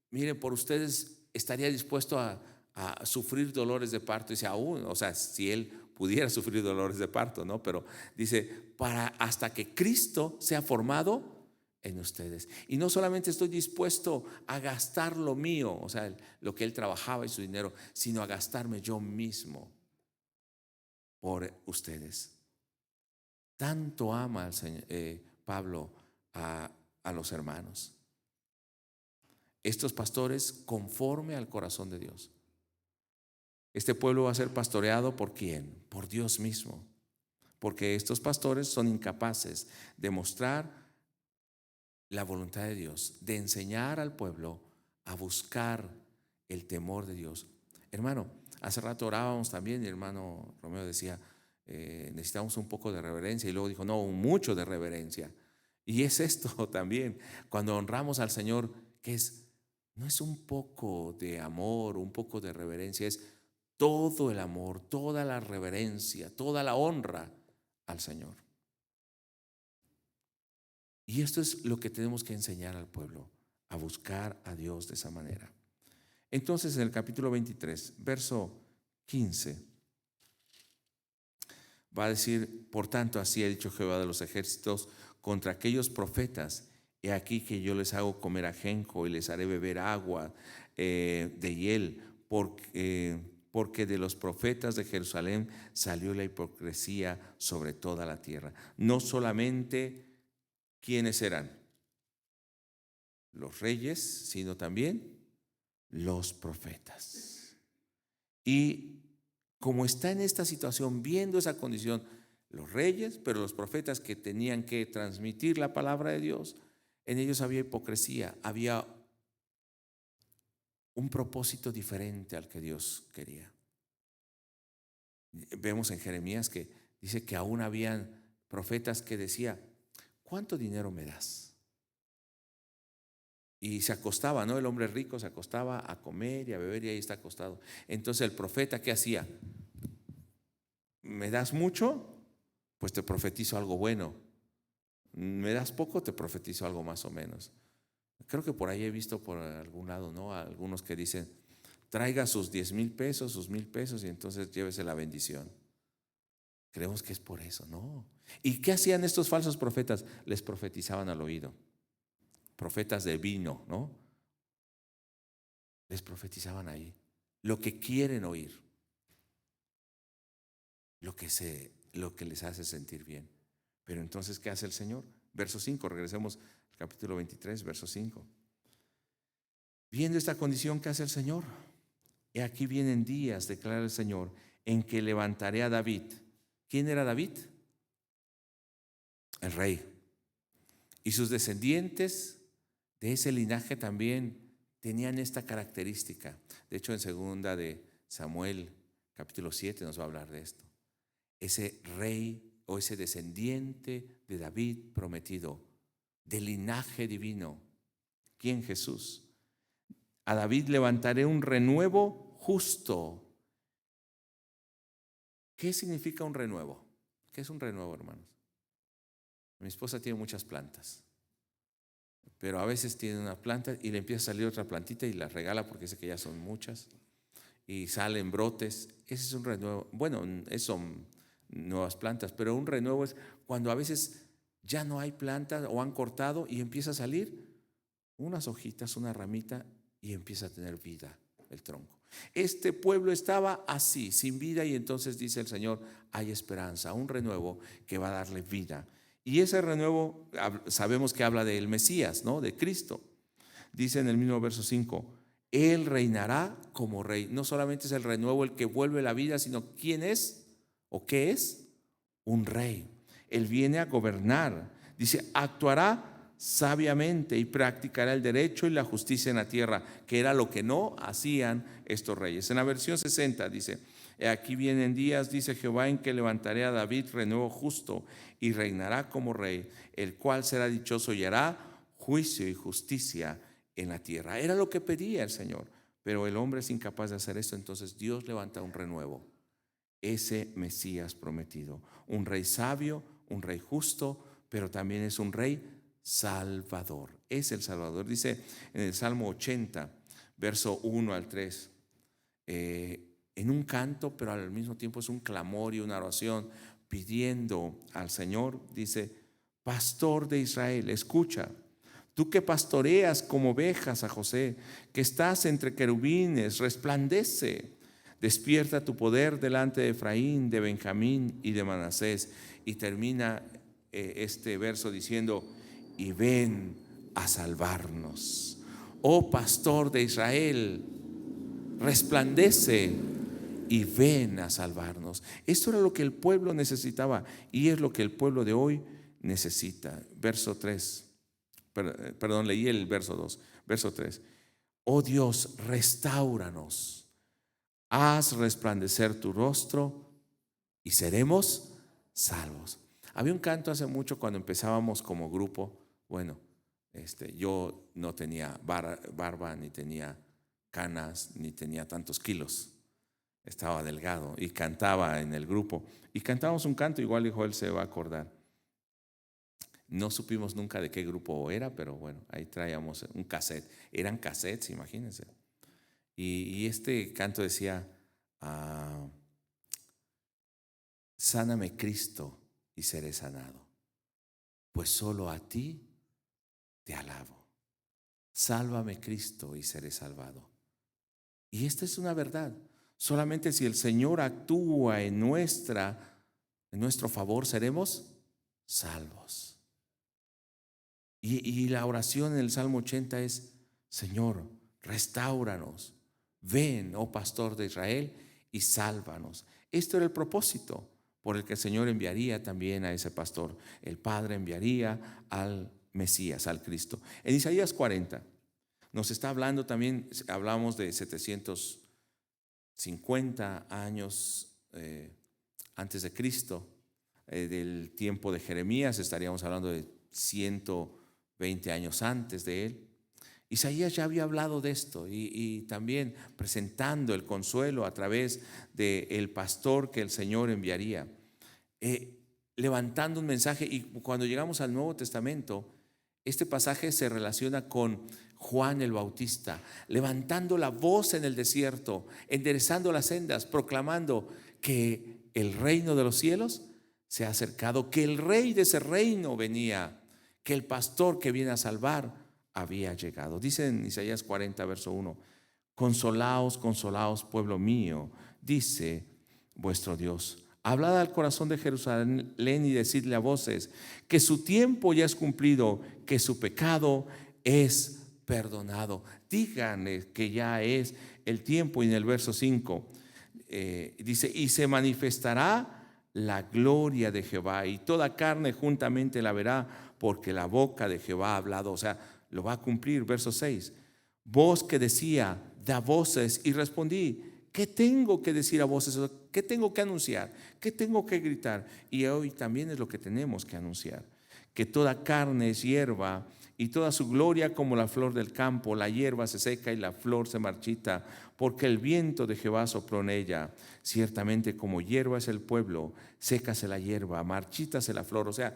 miren, por ustedes estaría dispuesto a sufrir dolores de parto. Dice, aún, o sea, si él pudiera sufrir dolores de parto, ¿no? Pero dice, para hasta que Cristo sea formado en ustedes. Y no solamente estoy dispuesto a gastar lo mío, o sea, lo que él trabajaba y su dinero, sino a gastarme yo mismo por ustedes. Tanto ama el Señor, Pablo a los hermanos. Estos pastores conforme al corazón de Dios. Este pueblo va a ser pastoreado ¿por quién? Por Dios mismo. Porque estos pastores son incapaces de mostrar la voluntad de Dios, de enseñar al pueblo a buscar el temor de Dios. Hermano, hace rato orábamos también y el hermano Romeo decía, necesitamos un poco de reverencia, y luego dijo, no, mucho de reverencia. Y es esto también, cuando honramos al Señor, que no es un poco de amor, un poco de reverencia, es todo el amor, toda la reverencia, toda la honra al Señor. Y esto es lo que tenemos que enseñar al pueblo, a buscar a Dios de esa manera. Entonces, en el capítulo 23, verso 15, va a decir, por tanto, así ha dicho Jehová de los ejércitos contra aquellos profetas: he aquí que yo les hago comer ajenjo y les haré beber agua de hiel, porque de los profetas de Jerusalén salió la hipocresía sobre toda la tierra. No solamente ¿quiénes eran? Los reyes, sino también los profetas. Y como está en esta situación, viendo esa condición, los reyes, pero los profetas que tenían que transmitir la palabra de Dios, en ellos había hipocresía, había un propósito diferente al que Dios quería. Vemos en Jeremías que dice que aún habían profetas que decían, ¿cuánto dinero me das? Y se acostaba, ¿no? El hombre rico se acostaba a comer y a beber y ahí está acostado. Entonces el profeta, ¿qué hacía? ¿Me das mucho? Pues te profetizo algo bueno. ¿Me das poco? Te profetizo algo más o menos. Creo que por ahí he visto por algún lado, ¿no? Algunos que dicen, traiga sus 10,000 pesos, sus 1,000 pesos y entonces llévese la bendición. Creemos que es por eso, ¿no? ¿Y qué hacían estos falsos profetas? Les profetizaban al oído. Profetas de vino, ¿no? Les profetizaban ahí lo que quieren oír, lo que les hace sentir bien. Pero entonces, ¿qué hace el Señor? Verso 5, regresemos al capítulo 23, verso 5. Viendo esta condición, ¿qué hace el Señor? He aquí vienen días, declara el Señor, en que levantaré a David. ¿Quién era David? El rey. Y sus descendientes de ese linaje también tenían esta característica. De hecho, en segunda de Samuel, capítulo 7, nos va a hablar de esto. Ese rey o ese descendiente de David prometido, de linaje divino. ¿Quién? Jesús. A David levantaré un renuevo justo. ¿Qué significa un renuevo? ¿Qué es un renuevo, hermanos? Mi esposa tiene muchas plantas, pero a veces tiene una planta y le empieza a salir otra plantita y la regala porque dice que ya son muchas y salen brotes. Ese es un renuevo. Bueno, son nuevas plantas, pero un renuevo es cuando a veces ya no hay plantas o han cortado y empieza a salir unas hojitas, una ramita y empieza a tener vida el tronco. Este pueblo estaba así, sin vida, y entonces dice el Señor, hay esperanza, un renuevo que va a darle vida. Y ese renuevo sabemos que habla del Mesías, ¿no? De Cristo. Dice en el mismo verso 5, Él reinará como rey. No solamente es el renuevo el que vuelve la vida, sino ¿quién es? ¿O qué es? Un rey. Él viene a gobernar. Dice, actuará sabiamente y practicará el derecho y la justicia en la tierra, que era lo que no hacían estos reyes. En la versión 60 dice, aquí vienen días, dice Jehová, en que levantaré a David renuevo justo y reinará como rey, el cual será dichoso y hará juicio y justicia en la tierra. Era lo que pedía el Señor, pero el hombre es incapaz de hacer esto. Entonces Dios levanta un renuevo, ese Mesías prometido, un rey sabio, un rey justo, pero también es un rey Salvador. Es el Salvador. Dice en el Salmo 80, verso 1 al 3, en un canto, pero al mismo tiempo es un clamor y una oración pidiendo al Señor. Dice, Pastor de Israel, escucha. Tú que pastoreas como ovejas a José, que estás entre querubines, resplandece. Despierta tu poder delante de Efraín, de Benjamín y de Manasés. Y termina este verso diciendo, y ven a salvarnos. Oh pastor de Israel, resplandece y ven a salvarnos. Esto era lo que el pueblo necesitaba y es lo que el pueblo de hoy necesita. Verso 3, perdón, leí el verso 2, verso 3. Oh Dios, restáuranos, haz resplandecer tu rostro y seremos salvos. Había un canto hace mucho cuando empezábamos como grupo. Bueno, yo no tenía barba, ni tenía canas, ni tenía tantos kilos. Estaba delgado y cantaba en el grupo. Y cantábamos un canto, igual Joel se va a acordar. No supimos nunca de qué grupo era, pero bueno, ahí traíamos un cassette. Eran cassettes, imagínense. Y este canto decía, sáname Cristo y seré sanado, pues solo a ti te alabo. Sálvame Cristo y seré salvado. Y esta es una verdad. Solamente si el Señor actúa en nuestro favor, seremos salvos. Y la oración en el Salmo 80 es, Señor, restáuranos. Ven, oh pastor de Israel, y sálvanos. Esto era el propósito por el que el Señor enviaría también a ese pastor. El Padre enviaría al Mesías, al Cristo. En Isaías 40 nos está hablando también, hablamos de 750 años antes de Cristo, del tiempo de Jeremías, estaríamos hablando de 120 años antes de él. Isaías ya había hablado de esto y también presentando el consuelo a través del pastor que el Señor enviaría. levantando un mensaje. Y cuando llegamos al Nuevo Testamento, este pasaje se relaciona con Juan el Bautista, levantando la voz en el desierto, enderezando las sendas, proclamando que el reino de los cielos se ha acercado, que el rey de ese reino venía, que el pastor que viene a salvar había llegado. Dice en Isaías 40, verso 1: consolaos, consolaos, pueblo mío, dice vuestro Dios. Hablad al corazón de Jerusalén y decidle a voces que su tiempo ya es cumplido, que su pecado es perdonado. Díganle que ya es el tiempo. Y en el verso 5 dice: y se manifestará la gloria de Jehová, y toda carne juntamente la verá, porque la boca de Jehová ha hablado. O sea, lo va a cumplir. Verso 6: voz que decía, da voces, y respondí, ¿qué tengo que decir a voces? ¿Qué tengo que anunciar? ¿Qué tengo que gritar? Y hoy también es lo que tenemos que anunciar: que toda carne es hierba, y toda su gloria como la flor del campo. La hierba se seca y la flor se marchita, porque el viento de Jehová sopló en ella. Ciertamente como hierba es el pueblo, sécase la hierba, marchítase la flor. O sea,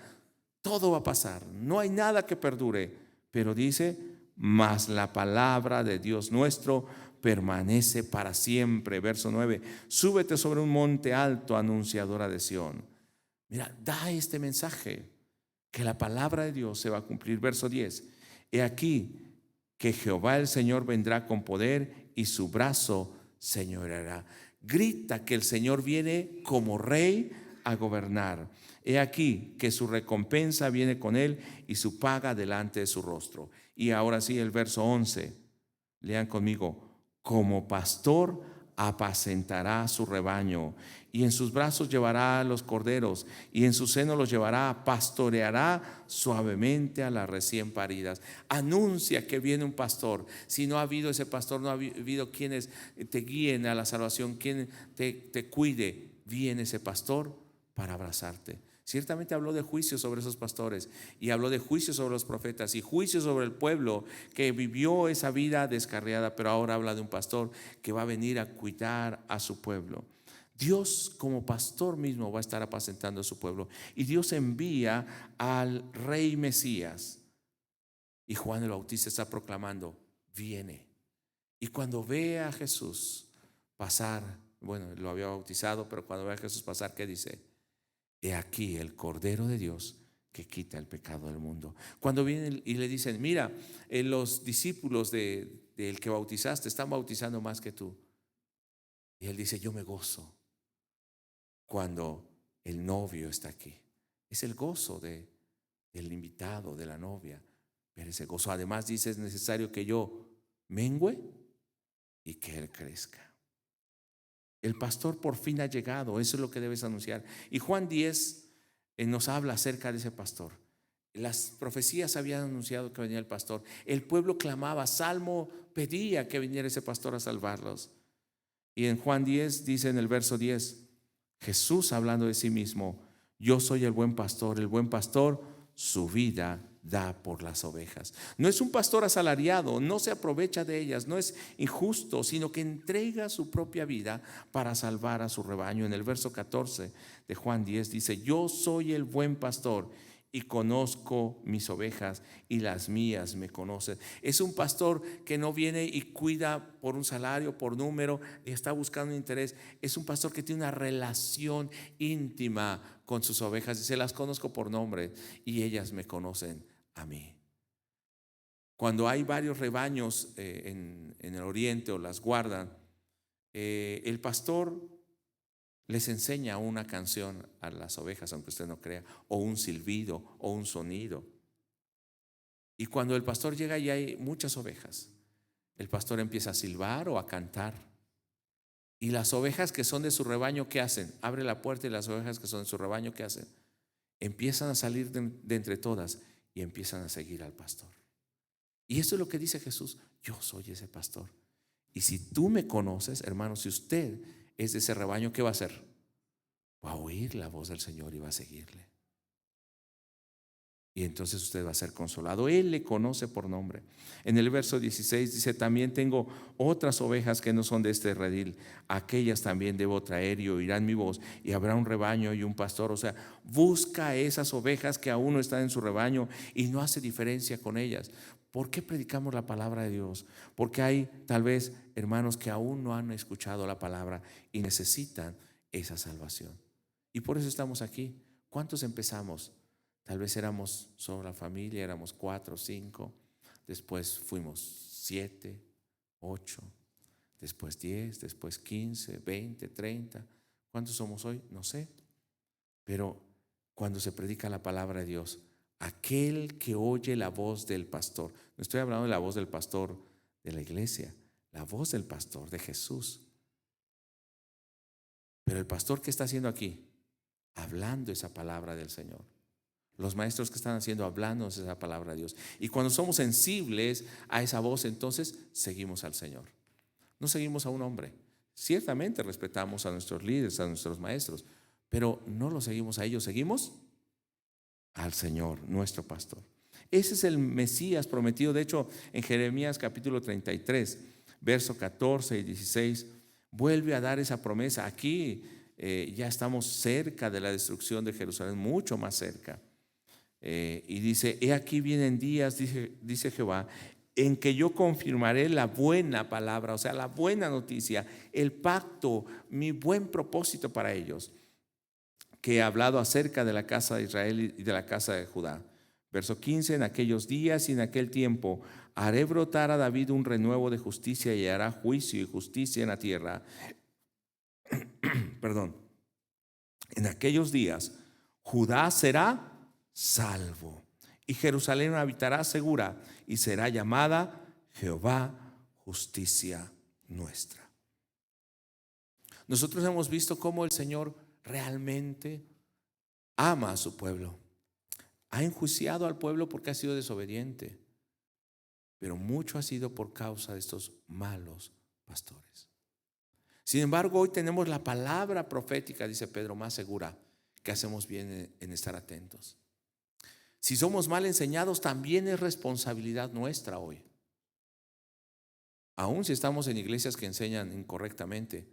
todo va a pasar, no hay nada que perdure. Pero dice: mas la palabra de Dios nuestro permanece para siempre. Verso 9: súbete sobre un monte alto, anunciadora de Sión. Mira, da este mensaje, que la palabra de Dios se va a cumplir. Verso 10: he aquí que Jehová el Señor vendrá con poder, y su brazo señoreará. Grita que el Señor viene como rey a gobernar. He aquí que su recompensa viene con él, y su paga delante de su rostro. Y ahora sí, el verso 11, lean conmigo: como pastor apacentará su rebaño, y en sus brazos llevará a los corderos, y en su seno los llevará, pastoreará suavemente a las recién paridas. Anuncia que viene un pastor. Si no ha habido ese pastor, no ha habido quienes te guíen a la salvación, quien te cuide. Viene ese pastor para abrazarte. Ciertamente habló de juicio sobre esos pastores, y habló de juicio sobre los profetas, y juicio sobre el pueblo que vivió esa vida descarriada. Pero ahora habla de un pastor que va a venir a cuidar a su pueblo. Dios como pastor mismo va a estar apacentando a su pueblo, y Dios envía al rey Mesías. Y Juan el Bautista está proclamando: viene. Y cuando ve a Jesús pasar, bueno, lo había bautizado, pero cuando ve a Jesús pasar, ¿qué dice? He aquí el Cordero de Dios que quita el pecado del mundo. Cuando vienen y le dicen: mira, los discípulos del que bautizaste están bautizando más que tú. Y él dice: yo me gozo cuando el novio está aquí. Es el gozo del invitado, de la novia. Pero ese gozo, además, dice: es necesario que yo mengüe y que él crezca. El pastor por fin ha llegado. Eso es lo que debes anunciar. Y Juan 10 nos habla acerca de ese pastor. Las profecías habían anunciado que venía el pastor. El pueblo clamaba, Salmo pedía que viniera ese pastor a salvarlos. Y en Juan 10 dice en el verso 10, Jesús hablando de sí mismo: yo soy el buen pastor su vida da por las ovejas. No es un pastor asalariado, no se aprovecha de ellas, no es injusto, sino que entrega su propia vida para salvar a su rebaño. En el verso 14 de Juan 10 dice: yo soy el buen pastor y conozco mis ovejas, y las mías me conocen. Es un pastor que no viene y cuida por un salario, por número, y está buscando un interés. Es un pastor que tiene una relación íntima con sus ovejas. Dice: las conozco por nombre y ellas me conocen a mí. Cuando hay varios rebaños en el oriente, o las guardan, el pastor les enseña una canción a las ovejas, aunque usted no crea, o un silbido o un sonido. Y cuando el pastor llega y hay muchas ovejas, el pastor empieza a silbar o a cantar. Y las ovejas que son de su rebaño, ¿qué hacen? Abre la puerta, y las ovejas que son de su rebaño, ¿qué hacen? Empiezan a salir de entre todas y empiezan a seguir al pastor. Y eso es lo que dice Jesús: yo soy ese pastor. Y si tú me conoces, hermano, si usted es de ese rebaño, ¿qué va a hacer? Va a oír la voz del Señor y va a seguirle. y entonces usted va a ser consolado. Él le conoce por nombre. En el verso 16 dice: también tengo otras ovejas que no son de este redil, aquellas también debo traer y oirán mi voz, y habrá un rebaño y un pastor. O sea, busca esas ovejas que aún no están en su rebaño y no hace diferencia con ellas. ¿Por qué predicamos la palabra de Dios? Porque hay tal vez hermanos que aún no han escuchado la palabra y necesitan esa salvación. Y por eso estamos aquí. ¿Cuántos empezamos? Tal vez éramos solo la familia, éramos 4 o 5, después fuimos 7, 8, después 10, después 15, 20, 30. ¿Cuántos somos hoy? No sé. Pero cuando se predica la palabra de Dios, aquel que oye la voz del pastor, no estoy hablando de la voz del pastor de la iglesia, la voz del pastor, de Jesús. Pero el pastor, ¿qué está haciendo aquí? Hablando esa palabra del Señor. Los maestros que están haciendo, hablando esa palabra de Dios. Y cuando somos sensibles a esa voz, entonces seguimos al Señor. No seguimos a un hombre. Ciertamente respetamos a nuestros líderes, a nuestros maestros, pero no los seguimos a ellos, seguimos al Señor, nuestro pastor. Ese es el Mesías prometido. De hecho, en Jeremías capítulo 33, verso 14 y 16, vuelve a dar esa promesa. Aquí ya estamos cerca de la destrucción de Jerusalén, mucho más cerca. Y dice: he aquí vienen días, dice Jehová, en que yo confirmaré la buena palabra, o sea, la buena noticia, el pacto, mi buen propósito para ellos, que he hablado acerca de la casa de Israel y de la casa de Judá. Verso 15: en aquellos días y en aquel tiempo haré brotar a David un renuevo de justicia, y hará juicio y justicia en la tierra. Perdón. En aquellos días Judá será salvo, y Jerusalén habitará segura, y será llamada Jehová justicia nuestra. Nosotros hemos visto cómo el Señor realmente ama a su pueblo. Ha enjuiciado al pueblo porque ha sido desobediente, pero mucho ha sido por causa de estos malos pastores. Sin embargo, hoy tenemos la palabra profética, dice Pedro, más segura, que hacemos bien en estar atentos. Si somos mal enseñados, también es responsabilidad nuestra hoy. Aún si estamos en iglesias que enseñan incorrectamente,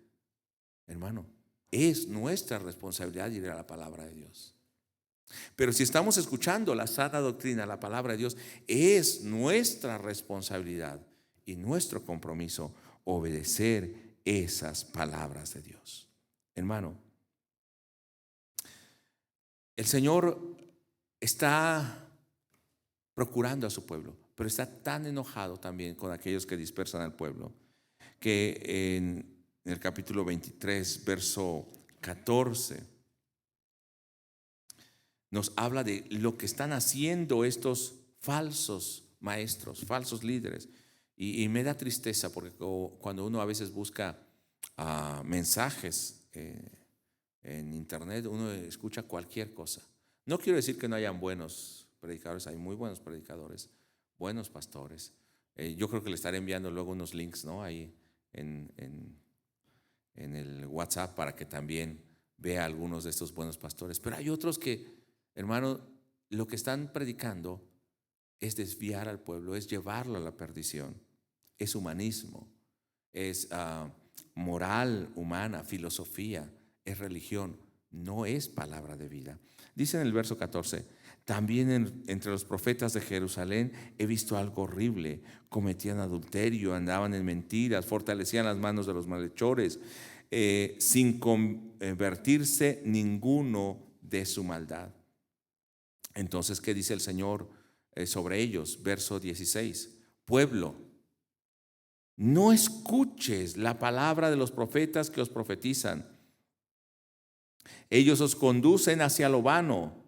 hermano, es nuestra responsabilidad ir a la palabra de Dios. Pero si estamos escuchando la sana doctrina, la palabra de Dios, es nuestra responsabilidad y nuestro compromiso obedecer esas palabras de Dios. Hermano, el Señor está procurando a su pueblo, pero está tan enojado también con aquellos que dispersan al pueblo, que en el capítulo 23, verso 14, nos habla de lo que están haciendo estos falsos maestros, falsos líderes. Y me da tristeza porque cuando uno a veces busca mensajes en internet, uno escucha cualquier cosa. No quiero decir que no hayan buenos predicadores, hay muy buenos predicadores, buenos pastores. Yo creo que le estaré enviando luego unos links, ¿no? Ahí en el WhatsApp, para que también vea algunos de estos buenos pastores. Pero hay otros que, hermano, lo que están predicando es desviar al pueblo, es llevarlo a la perdición. Es humanismo, es moral humana, filosofía, es religión, no es palabra de vida. Dice en el verso 14: también entre los profetas de Jerusalén he visto algo horrible. Cometían adulterio, andaban en mentiras, fortalecían las manos de los malhechores, sin convertirse ninguno de su maldad. Entonces, ¿qué dice el Señor sobre ellos? Verso 16: pueblo, no escuches la palabra de los profetas que os profetizan. Ellos os conducen hacia lo vano,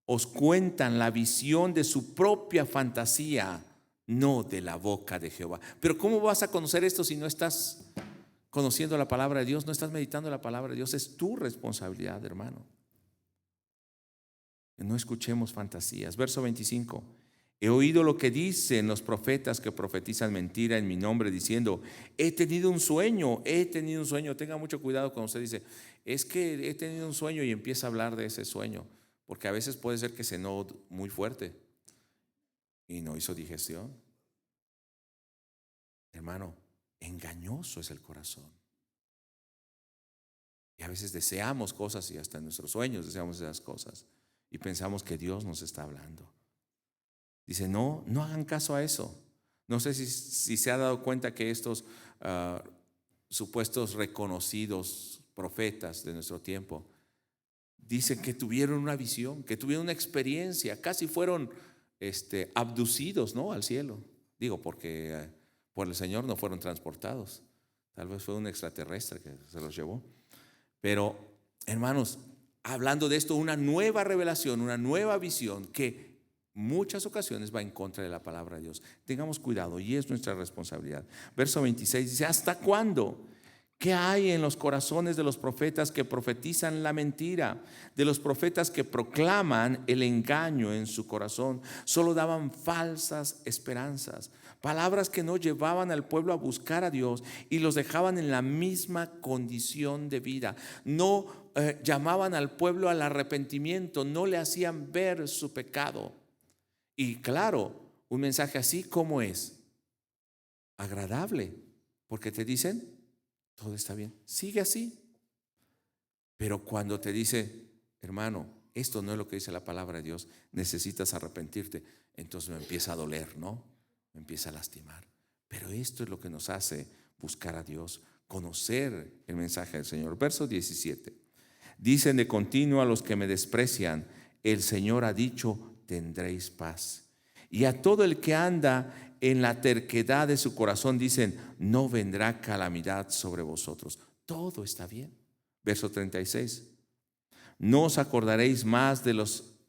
os cuentan la visión de su propia fantasía, no de la boca de Jehová. Pero ¿cómo vas a conocer esto si no estás conociendo la palabra de Dios, no estás meditando la palabra de Dios? Es tu responsabilidad, hermano. No escuchemos fantasías. Verso 25: he oído lo que dicen los profetas que profetizan mentira en mi nombre, diciendo: he tenido un sueño, he tenido un sueño. Tenga mucho cuidado cuando usted dice: es que he tenido un sueño, y empieza a hablar de ese sueño, porque a veces puede ser que cenó muy fuerte y no hizo digestión. Hermano, engañoso es el corazón. Y a veces deseamos cosas y hasta en nuestros sueños deseamos esas cosas y pensamos que Dios nos está hablando. Dice, no hagan caso a eso. No sé si se ha dado cuenta que estos supuestos reconocidos profetas de nuestro tiempo dicen que tuvieron una visión, que tuvieron una experiencia, casi fueron abducidos, ¿no?, al cielo. Digo, porque por el Señor no fueron transportados. Tal vez fue un extraterrestre que se los llevó. Pero, hermanos, hablando de esto, una nueva revelación, una nueva visión que muchas ocasiones va en contra de la palabra de Dios. Tengamos cuidado y es nuestra responsabilidad. Verso 26 dice, ¿hasta cuándo? ¿Qué hay en los corazones de los profetas que profetizan la mentira? De los profetas que proclaman el engaño en su corazón. Solo daban falsas esperanzas, palabras que no llevaban al pueblo a buscar a Dios y los dejaban en la misma condición de vida. No llamaban al pueblo al arrepentimiento, no le hacían ver su pecado. Y claro, un mensaje así, ¿cómo es? Agradable, porque te dicen, todo está bien, sigue así. Pero cuando te dice, hermano, esto no es lo que dice la palabra de Dios, necesitas arrepentirte, entonces me empieza a doler, ¿no? Me empieza a lastimar. Pero esto es lo que nos hace buscar a Dios, conocer el mensaje del Señor. Verso 17. Dicen de continuo a los que me desprecian, el Señor ha dicho, tendréis paz. Y a todo el que anda en la terquedad de su corazón dicen, no vendrá calamidad sobre vosotros. Todo está bien. Verso 36. No os acordaréis más de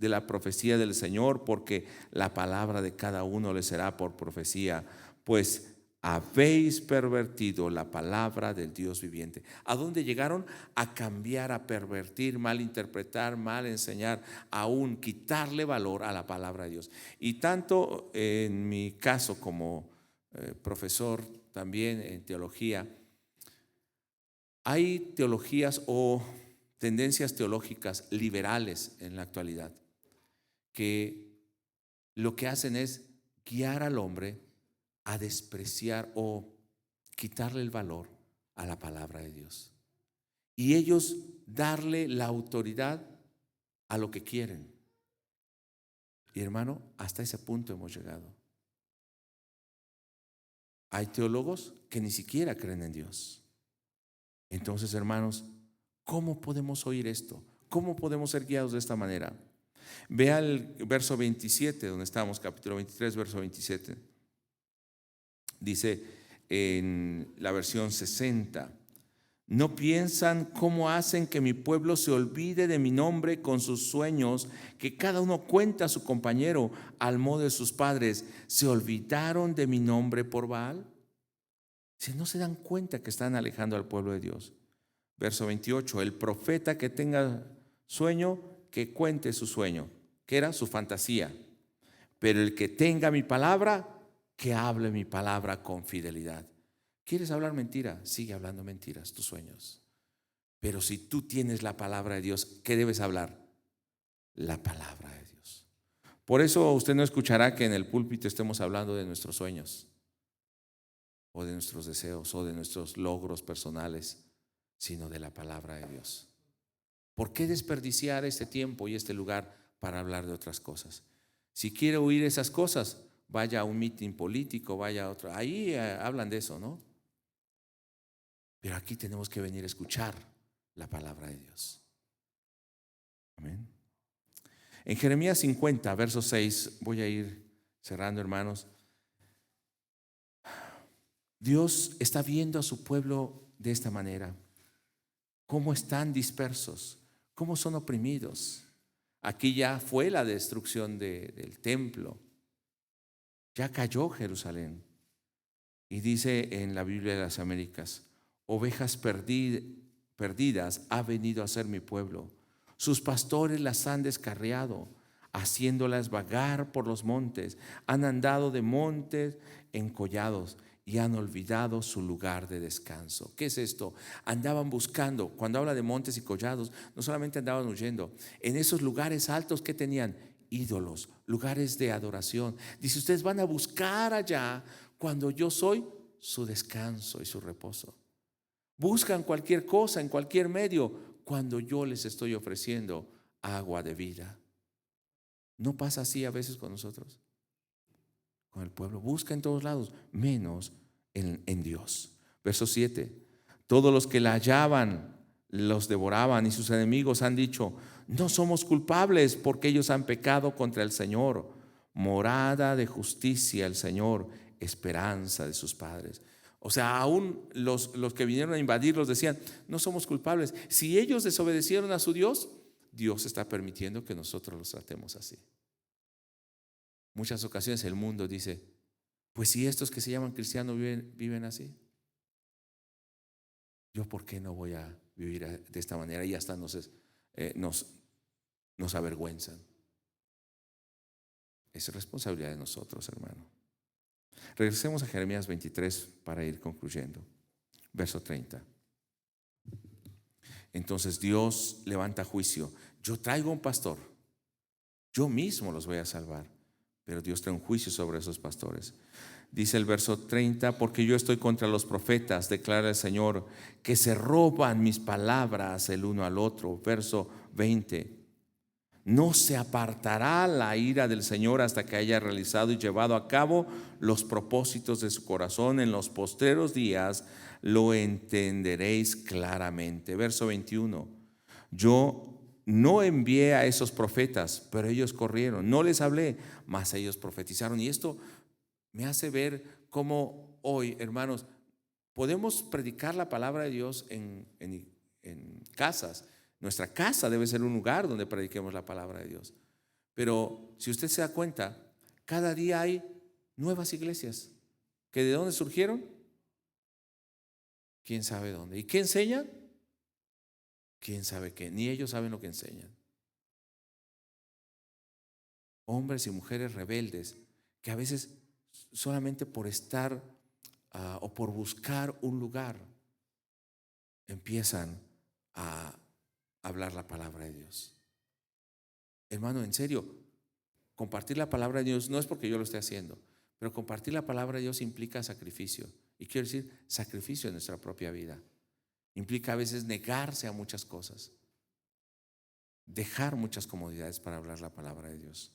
la profecía del Señor, porque la palabra de cada uno le será por profecía, pues habéis pervertido la palabra del Dios viviente. ¿A dónde llegaron? A cambiar, a pervertir, mal interpretar, mal enseñar, aún quitarle valor a la palabra de Dios. Y tanto en mi caso como profesor también en teología, hay teologías o tendencias teológicas liberales en la actualidad que lo que hacen es guiar al hombre a despreciar o quitarle el valor a la palabra de Dios. Y ellos darle la autoridad a lo que quieren. Y hermano, hasta ese punto hemos llegado. Hay teólogos que ni siquiera creen en Dios. Entonces, hermanos, ¿cómo podemos oír esto? ¿Cómo podemos ser guiados de esta manera? Vea el verso 27, donde estamos, capítulo 23, verso 27. Dice en la versión 60, no piensan cómo hacen que mi pueblo se olvide de mi nombre con sus sueños, que cada uno cuenta a su compañero al modo de sus padres. ¿Se olvidaron de mi nombre por Baal? Si no se dan cuenta que están alejando al pueblo de Dios. Verso 28, el profeta que tenga sueño, que cuente su sueño, que era su fantasía. Pero el que tenga mi palabra, que hable mi palabra con fidelidad. ¿Quieres hablar mentira? Sigue hablando mentiras, tus sueños. Pero si tú tienes la palabra de Dios, ¿qué debes hablar? La palabra de Dios. Por eso usted no escuchará que en el púlpito estemos hablando de nuestros sueños, o de nuestros deseos, o de nuestros logros personales, sino de la palabra de Dios. ¿Por qué desperdiciar este tiempo y este lugar para hablar de otras cosas? Si quiere oír esas cosas, vaya a un mitin político, vaya a otro. Ahí hablan de eso, ¿no? Pero aquí tenemos que venir a escuchar la palabra de Dios. Amén. En Jeremías 50, verso 6, voy a ir cerrando, hermanos. Dios está viendo a su pueblo de esta manera. Cómo están dispersos, cómo son oprimidos. Aquí ya fue la destrucción del templo. Ya cayó Jerusalén. Y dice en la Biblia de las Américas, ovejas perdidas ha venido a ser mi pueblo. Sus pastores las han descarriado, haciéndolas vagar por los montes. Han andado de montes en collados y han olvidado su lugar de descanso. ¿Qué es esto? Andaban buscando. Cuando habla de montes y collados, no solamente andaban huyendo. En esos lugares altos, ¿qué tenían? Ídolos, lugares de adoración. Dice, ustedes van a buscar allá cuando yo soy su descanso y su reposo. Buscan cualquier cosa en cualquier medio cuando yo les estoy ofreciendo agua de vida. ¿No pasa así a veces con nosotros? Con el pueblo. Busca en todos lados, menos en Dios. Verso 7. Todos los que la hallaban los devoraban, y sus enemigos han dicho, no somos culpables porque ellos han pecado contra el Señor. Morada de justicia el Señor, esperanza de sus padres. O sea, aún los que vinieron a invadirlos decían, no somos culpables. Si ellos desobedecieron a su Dios, Dios está permitiendo que nosotros los tratemos así. Muchas ocasiones el mundo dice, pues si estos que se llaman cristianos viven así, ¿yo por qué no voy a vivir de esta manera? Y hasta nos avergüenzan. Es responsabilidad de nosotros, hermano. Regresemos a Jeremías 23 para ir concluyendo. Verso 30. Entonces Dios levanta juicio. Yo traigo un pastor, yo mismo los voy a salvar. Pero Dios trae un juicio sobre esos pastores. Dice el verso 30, porque yo estoy contra los profetas, declara el Señor, que se roban mis palabras el uno al otro. Verso 20, no se apartará la ira del Señor hasta que haya realizado y llevado a cabo los propósitos de su corazón. En los postreros días lo entenderéis claramente. Verso 21, yo no envié a esos profetas, pero ellos corrieron. No les hablé, mas ellos profetizaron. Y esto me hace ver cómo hoy, hermanos, podemos predicar la palabra de Dios en casas. Nuestra casa debe ser un lugar donde prediquemos la palabra de Dios. Pero si usted se da cuenta, cada día hay nuevas iglesias. ¿Que de dónde surgieron? ¿Quién sabe dónde? ¿Y qué enseñan? ¿Quién sabe qué? Ni ellos saben lo que enseñan. Hombres y mujeres rebeldes que a veces solamente por estar o por buscar un lugar empiezan a hablar la palabra de Dios. Hermano, en serio, compartir la palabra de Dios no es porque yo lo esté haciendo, pero compartir la palabra de Dios implica sacrificio. Y quiero decir, sacrificio en nuestra propia vida. Implica a veces negarse a muchas cosas, dejar muchas comodidades para hablar la palabra de Dios.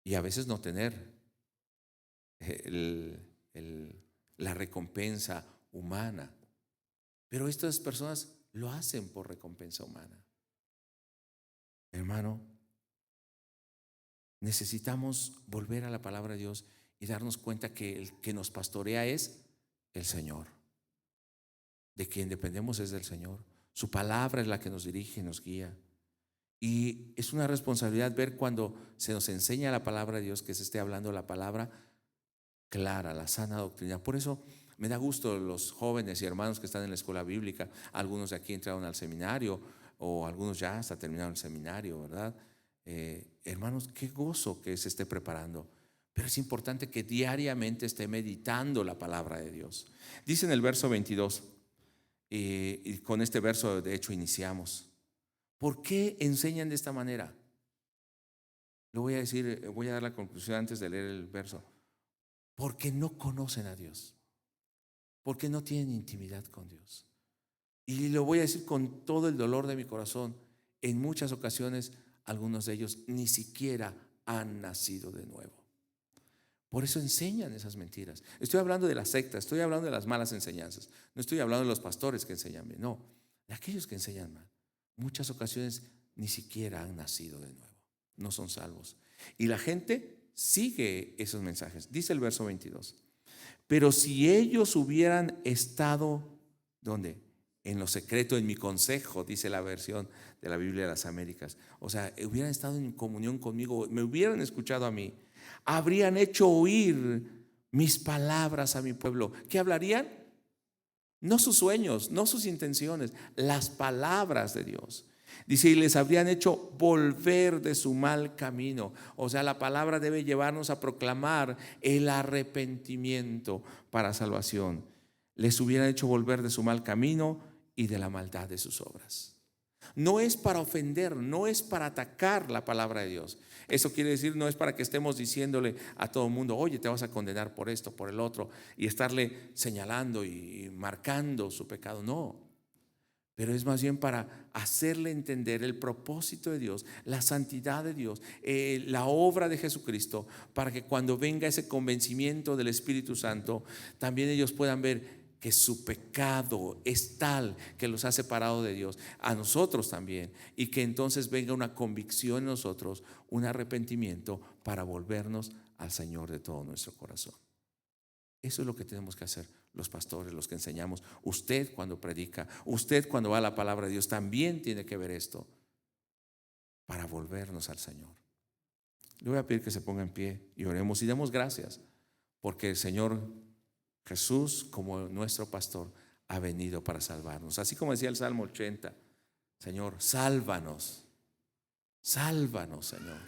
Y a veces no tener la recompensa humana. Pero estas personas lo hacen por recompensa humana. Hermano, necesitamos volver a la palabra de Dios y darnos cuenta que el que nos pastorea es el Señor. De quien dependemos es del Señor. Su palabra es la que nos dirige y nos guía. Y es una responsabilidad ver cuando se nos enseña la palabra de Dios, que se esté hablando la palabra clara, la sana doctrina. Por eso me da gusto los jóvenes y hermanos que están en la escuela bíblica. Algunos de aquí entraron al seminario, o algunos ya hasta terminaron el seminario, ¿verdad? Hermanos, qué gozo que se esté preparando. Pero es importante que diariamente esté meditando la palabra de Dios. Dice en el verso 22, y con este verso de hecho iniciamos. ¿Por qué enseñan de esta manera? Lo voy a decir, voy a dar la conclusión antes de leer el verso. Porque no conocen a Dios, porque no tienen intimidad con Dios. Y lo voy a decir con todo el dolor de mi corazón. En muchas ocasiones algunos de ellos ni siquiera han nacido de nuevo. Por eso enseñan esas mentiras. Estoy hablando de la secta, estoy hablando de las malas enseñanzas. No estoy hablando de los pastores que enseñan bien, no, de aquellos que enseñan mal. Muchas ocasiones ni siquiera han nacido de nuevo, no son salvos. Y la gente sigue esos mensajes. Dice el verso 22, pero si ellos hubieran estado, ¿dónde? En lo secreto, en mi consejo, dice la versión de la Biblia de las Américas. O sea, hubieran estado en comunión conmigo, me hubieran escuchado a mí, habrían hecho oír mis palabras a mi pueblo. ¿Qué hablarían? No sus sueños, no sus intenciones, las palabras de Dios. Dice, y les habrían hecho volver de su mal camino. O sea, la palabra debe llevarnos a proclamar el arrepentimiento para salvación. Les hubieran hecho volver de su mal camino y de la maldad de sus obras. No es para ofender, no es para atacar la palabra de Dios. Eso quiere decir, no es para que estemos diciéndole a todo el mundo, oye, te vas a condenar por esto, por el otro, y estarle señalando y marcando su pecado. No, pero es más bien para hacerle entender el propósito de Dios, la santidad de Dios, la obra de Jesucristo, para que cuando venga ese convencimiento del Espíritu Santo, también ellos puedan ver que su pecado es tal que los ha separado de Dios, a nosotros también, y que entonces venga una convicción en nosotros, un arrepentimiento para volvernos al Señor de todo nuestro corazón. Eso es lo que tenemos que hacer los pastores, los que enseñamos. Usted cuando predica, usted cuando va a la palabra de Dios, también tiene que ver esto para volvernos al Señor. Le voy a pedir que se ponga en pie y oremos y demos gracias, porque el Señor Jesús, como nuestro pastor, ha venido para salvarnos. Así como decía el Salmo 80, Señor, sálvanos, sálvanos, Señor.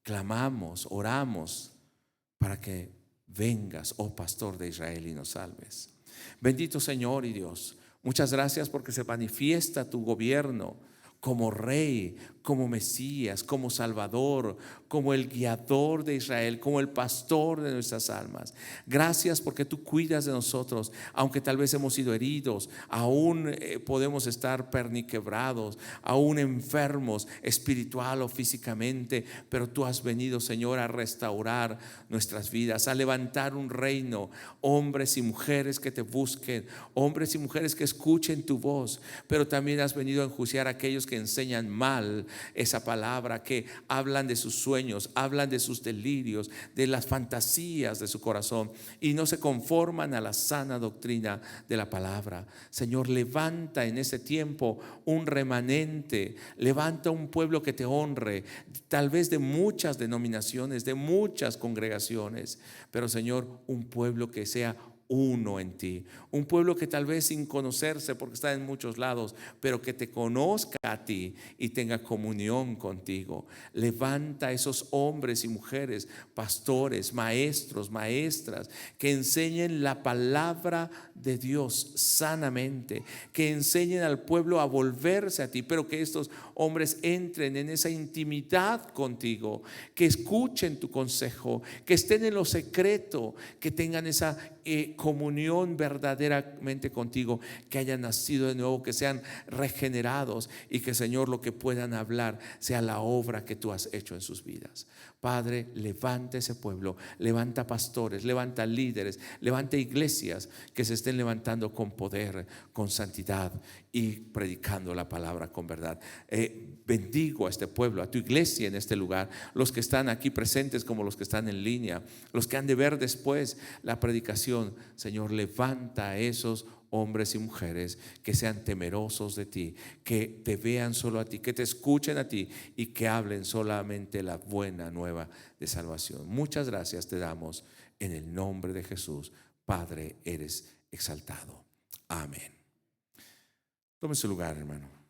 Clamamos, oramos para que vengas, oh pastor de Israel, y nos salves. Bendito Señor y Dios, muchas gracias porque se manifiesta tu gobierno como rey, como Mesías, como Salvador, como el guiador de Israel, como el pastor de nuestras almas. Gracias porque tú cuidas de nosotros, aunque tal vez hemos sido heridos, aún podemos estar perniquebrados, aún enfermos espiritual o físicamente, pero tú has venido, Señor, a restaurar nuestras vidas, a levantar un reino, hombres y mujeres que te busquen, hombres y mujeres que escuchen tu voz, pero también has venido a enjuiciar a aquellos que enseñan mal esa palabra, que hablan de sus sueños, hablan de sus delirios, de las fantasías de su corazón y no se conforman a la sana doctrina de la palabra. Señor, levanta en ese tiempo un remanente, levanta un pueblo que te honre, tal vez de muchas denominaciones, de muchas congregaciones, pero Señor, un pueblo que sea uno en ti, un pueblo que tal vez sin conocerse porque está en muchos lados, pero que te conozca a ti y tenga comunión contigo. Levanta esos hombres y mujeres, pastores, maestros, maestras, que enseñen la palabra de Dios sanamente, que enseñen al pueblo a volverse a ti, pero que estos hombres entren en esa intimidad contigo, que escuchen tu consejo, que estén en lo secreto, que tengan esa comunión verdaderamente contigo, que hayan nacido de nuevo, que sean regenerados y que, Señor, lo que puedan hablar sea la obra que tú has hecho en sus vidas. Padre, levanta ese pueblo, levanta pastores, levanta líderes, levanta iglesias que se estén levantando con poder, con santidad y predicando la palabra con verdad. Bendigo a este pueblo, a tu iglesia en este lugar, los que están aquí presentes como los que están en línea, los que han de ver después la predicación. Señor, levanta a esos hombres y mujeres que sean temerosos de ti, que te vean solo a ti, que te escuchen a ti y que hablen solamente la buena nueva de salvación. Muchas gracias te damos en el nombre de Jesús. Padre, eres exaltado. Amén. Tome su lugar, hermano.